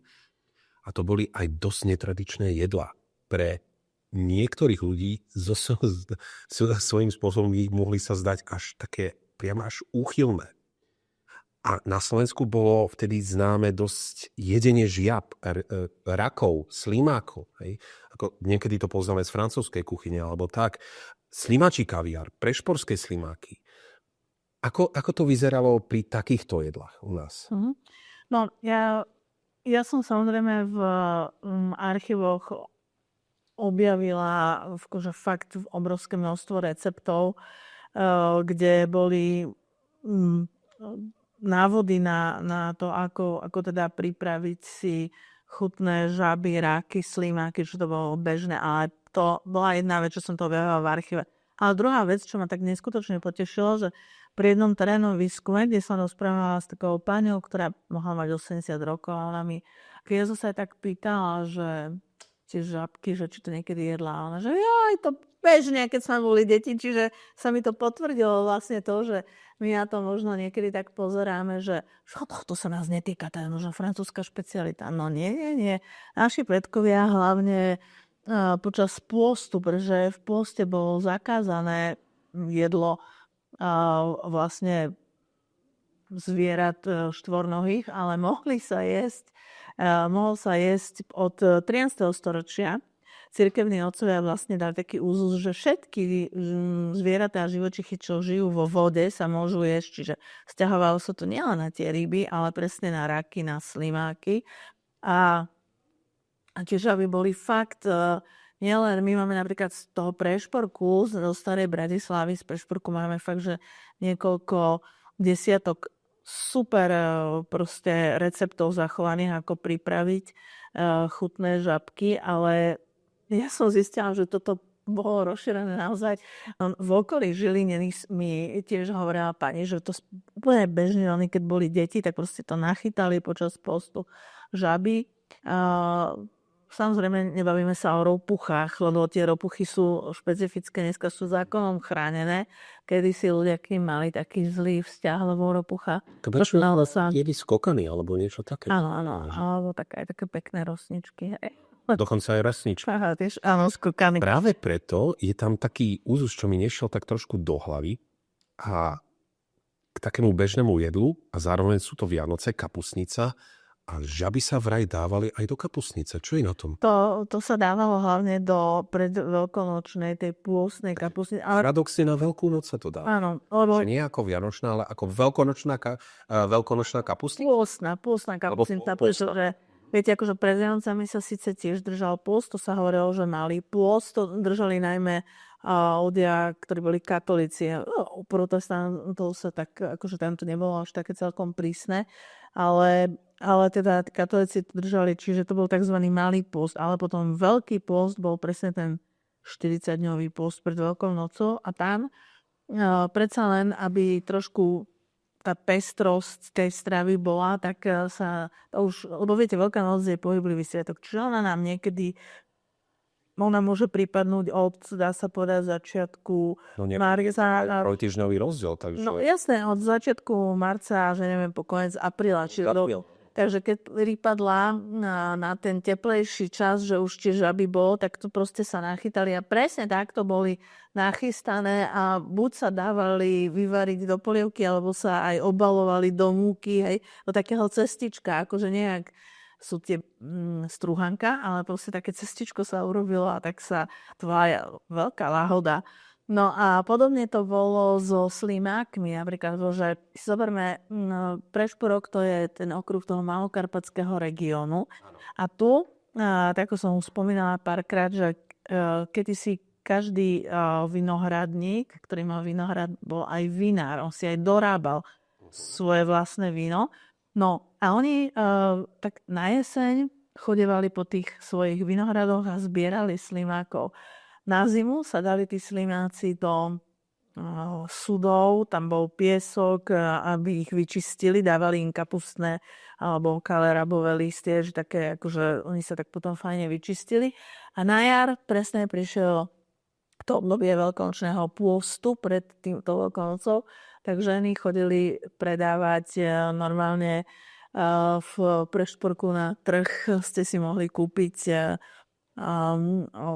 Speaker 1: A to boli aj dosť netradičné jedlá. Pre niektorých ľudí svojím spôsobom mohli sa zdať až také priam až úchylné. A na Slovensku bolo vtedy známe dosť jedenie žiab, rakov, slimákov. Hej? Ako niekedy to poznáme z francúzskej kuchyne, alebo tak. Slimačí kaviár, prešporské slimáky. Ako to vyzeralo pri takýchto jedlách u nás?
Speaker 2: No, ja som samozrejme v archívoch objavila fakt obrovské množstvo receptov, kde boli návody na to, ako teda pripraviť si chutné žaby, ráky, slimáky, čo to bolo bežné, ale to bola jedna vec, čo som to objavila v archíve. Ale druhá vec, čo ma tak neskutočne potešilo, že pri jednom terénovom výskume, kde som rozprávala s takou páňou, ktorá mohla mať 80 rokov, a ona mi, keď ja som sa aj tak pýtala, že tie žabky, že či to niekedy jedla, a ona, že joj, to bežne, keď sme boli deti, čiže sa mi to potvrdilo vlastne to, že my na to možno niekedy tak pozeráme, že to sa nás netýka, to je možno francúzska špecialita. No nie. Naši predkovia hlavne počas pôstu, pretože v pôste bolo zakázané jedlo vlastne zvierat štvornohých, ale mohol sa jesť od 13. storočia. Cirkevní otcovia vlastne dali taký úzus, že všetky zvieratá a živočichy, čo žijú vo vode, sa môžu jesť. Čiže sťahovalo sa to nielen na tie ryby, ale presne na raky, na slimáky. A čiže aby boli fakt, nielen, my máme napríklad z toho Prešporku, zo Starej Bratislavy, z Prešporku máme fakt, že niekoľko desiatok super proste receptov zachovaných, ako pripraviť chutné žabky, ale ja som zistila, že toto bolo rozšírené naozaj. V okolí Žiliny mi tiež hovorila pani, že to úplne bežne, oni keď boli deti, tak proste to nachytali počas postu žaby. Samozrejme, nebavíme sa o ropuchách, lebo tie ropuchy sú špecifické, dneska sú zákonom chránené. Kedy si ľudia k nim mali taký zlý vzťah, lebo ropucha.
Speaker 1: Jedy skokany, alebo niečo také.
Speaker 2: Áno, alebo také pekné rosničky.
Speaker 1: Dokonca aj rasničky.
Speaker 2: Aha, tiež, áno, skokany.
Speaker 1: Práve preto je tam taký úzus, čo mi nešiel tak trošku do hlavy, a k takému bežnému jedlu, a zároveň sú to Vianoce, kapustnica, a žaby sa vraj dávali aj do kapustnice. Čo je na tom?
Speaker 2: To sa dávalo hlavne do predveľkonočnej, tej pôstnej kapustnice. Ale...
Speaker 1: Paradoxne na Veľkú noc sa to dáva.
Speaker 2: Áno. Lebo...
Speaker 1: Nie ako vianočná, ale ako veľkonočná kapustnica?
Speaker 2: Pôstna kapustnica, pretože viete, akože pred Vianocami sa síce tiež držal pôst, to sa hovorilo, že malý pôst, to držali najmä ľudia, ktorí boli katolíci. U protestantov sa tak, akože tam to nebolo až také celkom prísne. ale teda katolíci to držali, čiže to bol tzv. Malý pôst, ale potom Veľký pôst bol presne ten 40-dňový pôst pred Veľkou nocou a tam predsa len, aby trošku tá pestrosť tej stravy bola, tak sa to už, lebo viete, Veľká noc je pohyblivý sviatok, čiže ona môže pripadnúť od, dá sa povedať, začiatku marca.
Speaker 1: Trojtýždňový rozdiel, takže...
Speaker 2: No jasné, od začiatku marca, že neviem, po koniec apríla. Takže keď pripadla na ten teplejší čas, že už tie žaby bolo, tak to proste sa nachytali a presne takto boli nachystané a buď sa dávali vyvariť do polievky, alebo sa aj obalovali do múky, hej, do takého cestička, akože nejak sú tie strúhanka, ale proste také cestičko sa urobilo a tak sa tvája veľká láhoda. No a podobne to bolo so slimákmi, napríklad, že si zoberme, Prešporok, to je ten okruh toho malokarpatského regiónu. A tu, tak ako som už spomínala párkrát, že kedysi každý vinohradník, ktorý mal vinohrad, bol aj vinár, on si aj dorábal svoje vlastné víno. No a oni tak na jeseň chodevali po tých svojich vinohradoch a zbierali slimákov. Na zimu sa dali tí slimáci do sudov, tam bol piesok, aby ich vyčistili, dávali im kapustné alebo kalerabové listie, že také, akože oni sa tak potom fajne vyčistili. A na jar presne prišiel to obdobie veľkonočného pôstu pred týmto Veľkonocou, tak ženy chodili predávať normálne v Prešporku na trh, ste si mohli kúpiť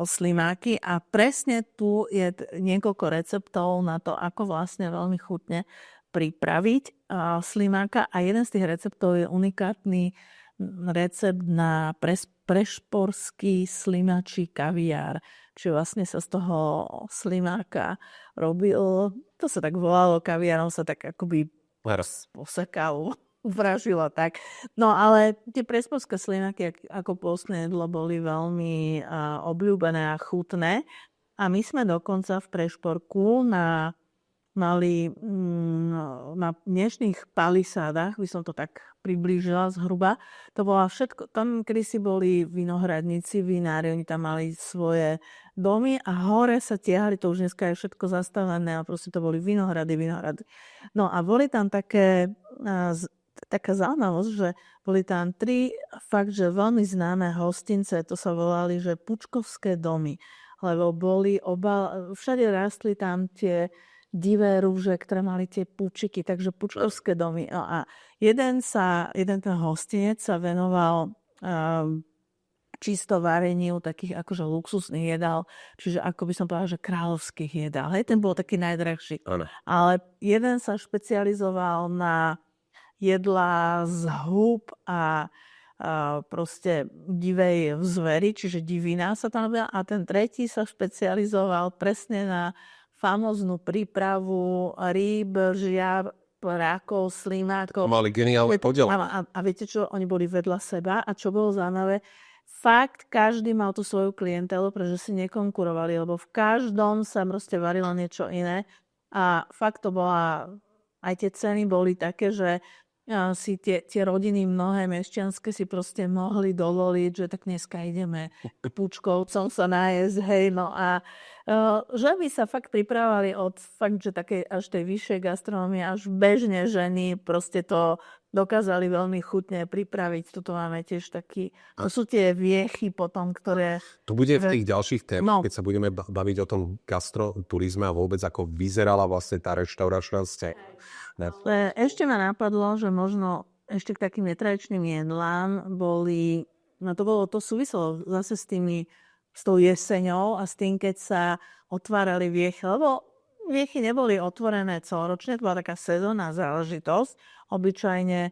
Speaker 2: slimáky a presne tu je niekoľko receptov na to, ako vlastne veľmi chutne pripraviť slimáka a jeden z tých receptov je unikátny recept na prešporský slimačí kaviár. Čiže vlastne sa z toho slimáka robil, to sa tak volalo, kaviárom sa tak akoby posekal, uvražilo tak. No ale tie prešporské slimáky ako postné jedlo boli veľmi obľúbené a chutné. A my sme dokonca v Prešporku mali na dnešných palisádach, by som to tak priblížila zhruba, to bola všetko, tam kedysi boli vinohradníci, vinári, oni tam mali svoje domy a hore sa tiahli, to už dneska je všetko zastavené a proste to boli vinohrady. No a boli tam taká zaujímavosť, že boli tam 3 fakt, že veľmi známe hostince, to sa volali, že Pučkovské domy, lebo všade rastli tam tie divé rúže, ktoré mali tie pučiky, takže Pučkovské domy. No a jeden ten hostinec sa venoval čisto vareniu takých akože luxusných jedál, čiže ako by som povedala, že kráľovských jedál. Hej, ten bol taký najdrahší.
Speaker 1: Ano.
Speaker 2: Ale jeden sa špecializoval na jedlá z húb a proste divej zveri, čiže divina sa tam robila. A ten tretí sa špecializoval presne na famóznu prípravu rýb, žiab, rákov, slimákov.
Speaker 1: Mali geniálny podiel.
Speaker 2: A viete čo? Oni boli vedľa seba a čo bolo zaujímavé, fakt každý mal tú svoju klientelu, pretože si nekonkurovali, lebo v každom sa proste varilo niečo iné a fakt to bola, aj tie ceny boli také, že si tie rodiny mnohé mešťanské si proste mohli dovoliť, že tak dneska ideme k Pučkovcom sa nájsť, hej, no a že by sa fakt pripravovali od fakt, že takej až tej vyššej gastronómie, až bežne ženy proste to dokázali veľmi chutne pripraviť. Tuto máme tiež taký, to sú tie viechy potom, ktoré...
Speaker 1: To bude v tých ďalších témach, keď sa budeme baviť o tom gastroturizme a vôbec ako vyzerala vlastne tá reštauračná scéna.
Speaker 2: Ešte ma napadlo, že možno ešte k takým netradičným jedlám boli, no to súviselo zase s tou jeseňou a s tým, keď sa otvárali viechy, lebo viechy neboli otvorené celoročne, to bola taká sezónna záležitosť. Obyčajne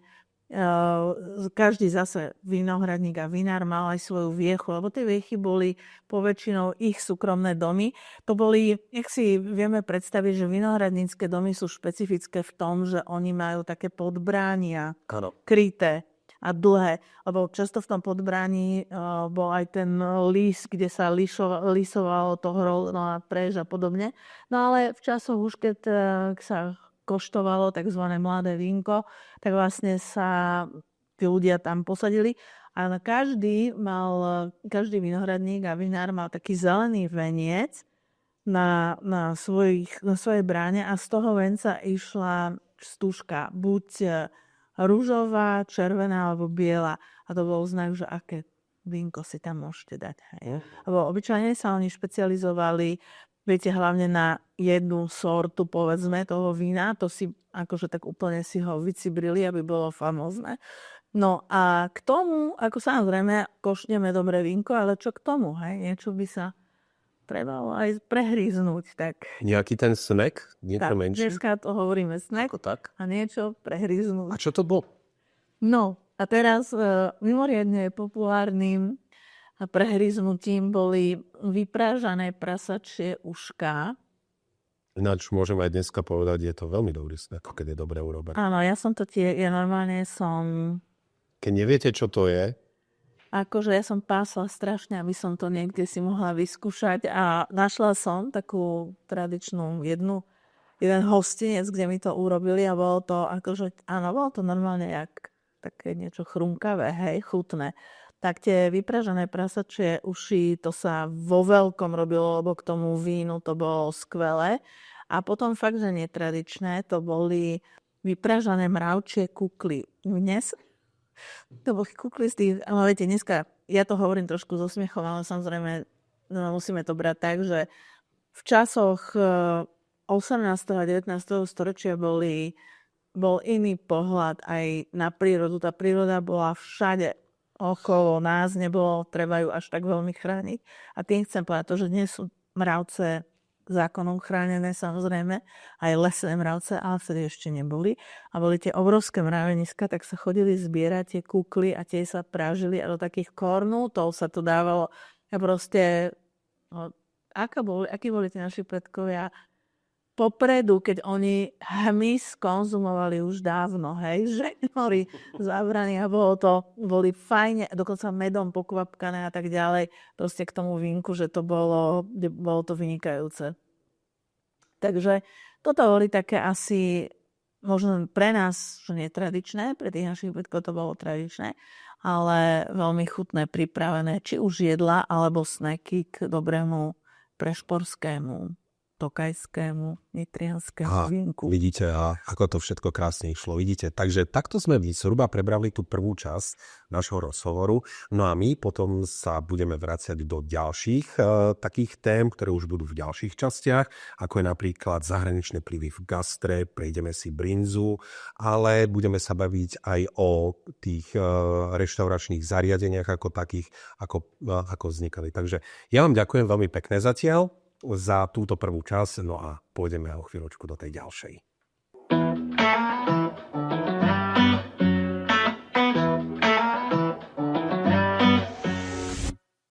Speaker 2: každý zase vinohradník a vinár mal aj svoju viechu, lebo tie viechy boli poväčšinou ich súkromné domy. To boli, jak si vieme predstaviť, že vinohradnícke domy sú špecifické v tom, že oni majú také podbránia kryté a dlhé, lebo často v tom podbrání bol aj ten lis, kde sa lisovalo to hrovno a prež a podobne. No ale v časoch už keď sa koštovalo tzv. Mladé vínko, tak vlastne sa tí ľudia tam posadili. A každý vinohradník a vinár mal taký zelený veniec na svojej bráne a z toho venca išla stužka, buď ružová, červená alebo biela. A to bol znak, že aké vínko si tam môžete dať. Hej. Lebo obyčajne sa oni špecializovali, viete, hlavne na jednu sortu, povedzme, toho vína. To si akože tak úplne si ho vycibrili, aby bolo famózne. No a k tomu, ako samozrejme, košneme dobré vínko, ale čo k tomu, hej? Niečo by sa trebalo aj prehríznúť, tak.
Speaker 1: Nejaký ten snack? Niečo
Speaker 2: Tak,
Speaker 1: menšie?
Speaker 2: dneska to hovoríme snack
Speaker 1: Ako tak?
Speaker 2: a niečo prehríznúť.
Speaker 1: A čo to bol?
Speaker 2: No a teraz mimoriadne populárnym prehryznutím boli vyprážané prasačie ušká.
Speaker 1: Ináč môžem aj dneska povedať, je to veľmi dobrý snack, keď je dobre urobené.
Speaker 2: Áno, ja normálne som...
Speaker 1: Keď neviete, čo to je,
Speaker 2: Akože ja som pásla strašne, aby som to niekde si mohla vyskúšať a našla som takú tradičnú jeden hostinec, kde mi to urobili a bolo to akože, áno, bolo to normálne jak také niečo chrumkavé, hej, chutné. Tak tie vypražené prasačie uši, to sa vo veľkom robilo, lebo k tomu vínu to bolo skvelé. A potom fakt, že netradičné, to boli vypražané mravčie kukly. Dnes to boli kukly z tých, ale viete, dneska, ja to hovorím trošku so smiechom, ale samozrejme musíme to brať tak, že v časoch 18. a 19. storočia bol iný pohľad aj na prírodu. Tá príroda bola všade okolo nás, nebolo treba ju až tak veľmi chrániť. A tým chcem povedať to, že dnes sú mravce zákonom chránené, samozrejme, aj lesné mravce, ale vtedy ešte neboli. A boli tie obrovské mraveniska, tak sa chodili zbierať tie kukly a tie sa prážili a do takých kornútov sa to dávalo. A proste, akí boli tí naši predkovia popredu, keď oni hmyz konzumovali už dávno, hej, že boli zabraní a boli fajne, dokonca medom pokvapkané a tak ďalej, proste k tomu vínku, že to bolo to vynikajúce. Takže toto boli také asi, možno pre nás, že netradičné, pre tých našich predkov to bolo tradičné, ale veľmi chutné, pripravené, či už jedla, alebo snacky k dobrému prešporskému, tokajskému, nitrianskému vínku.
Speaker 1: Vidíte, a ako to všetko krásne išlo. Vidíte, takže takto sme zhruba prebrali tú prvú časť našho rozhovoru. No a my potom sa budeme vraciať do ďalších takých tém, ktoré už budú v ďalších častiach, ako je napríklad zahraničné vplyvy v gastre, prejdeme si brinzu, ale budeme sa baviť aj o tých reštauračných zariadeniach ako takých, ako vznikali. Takže ja vám ďakujem veľmi pekne zatiaľ za túto prvú časť, no a pôjdeme o chvíľočku do tej ďalšej.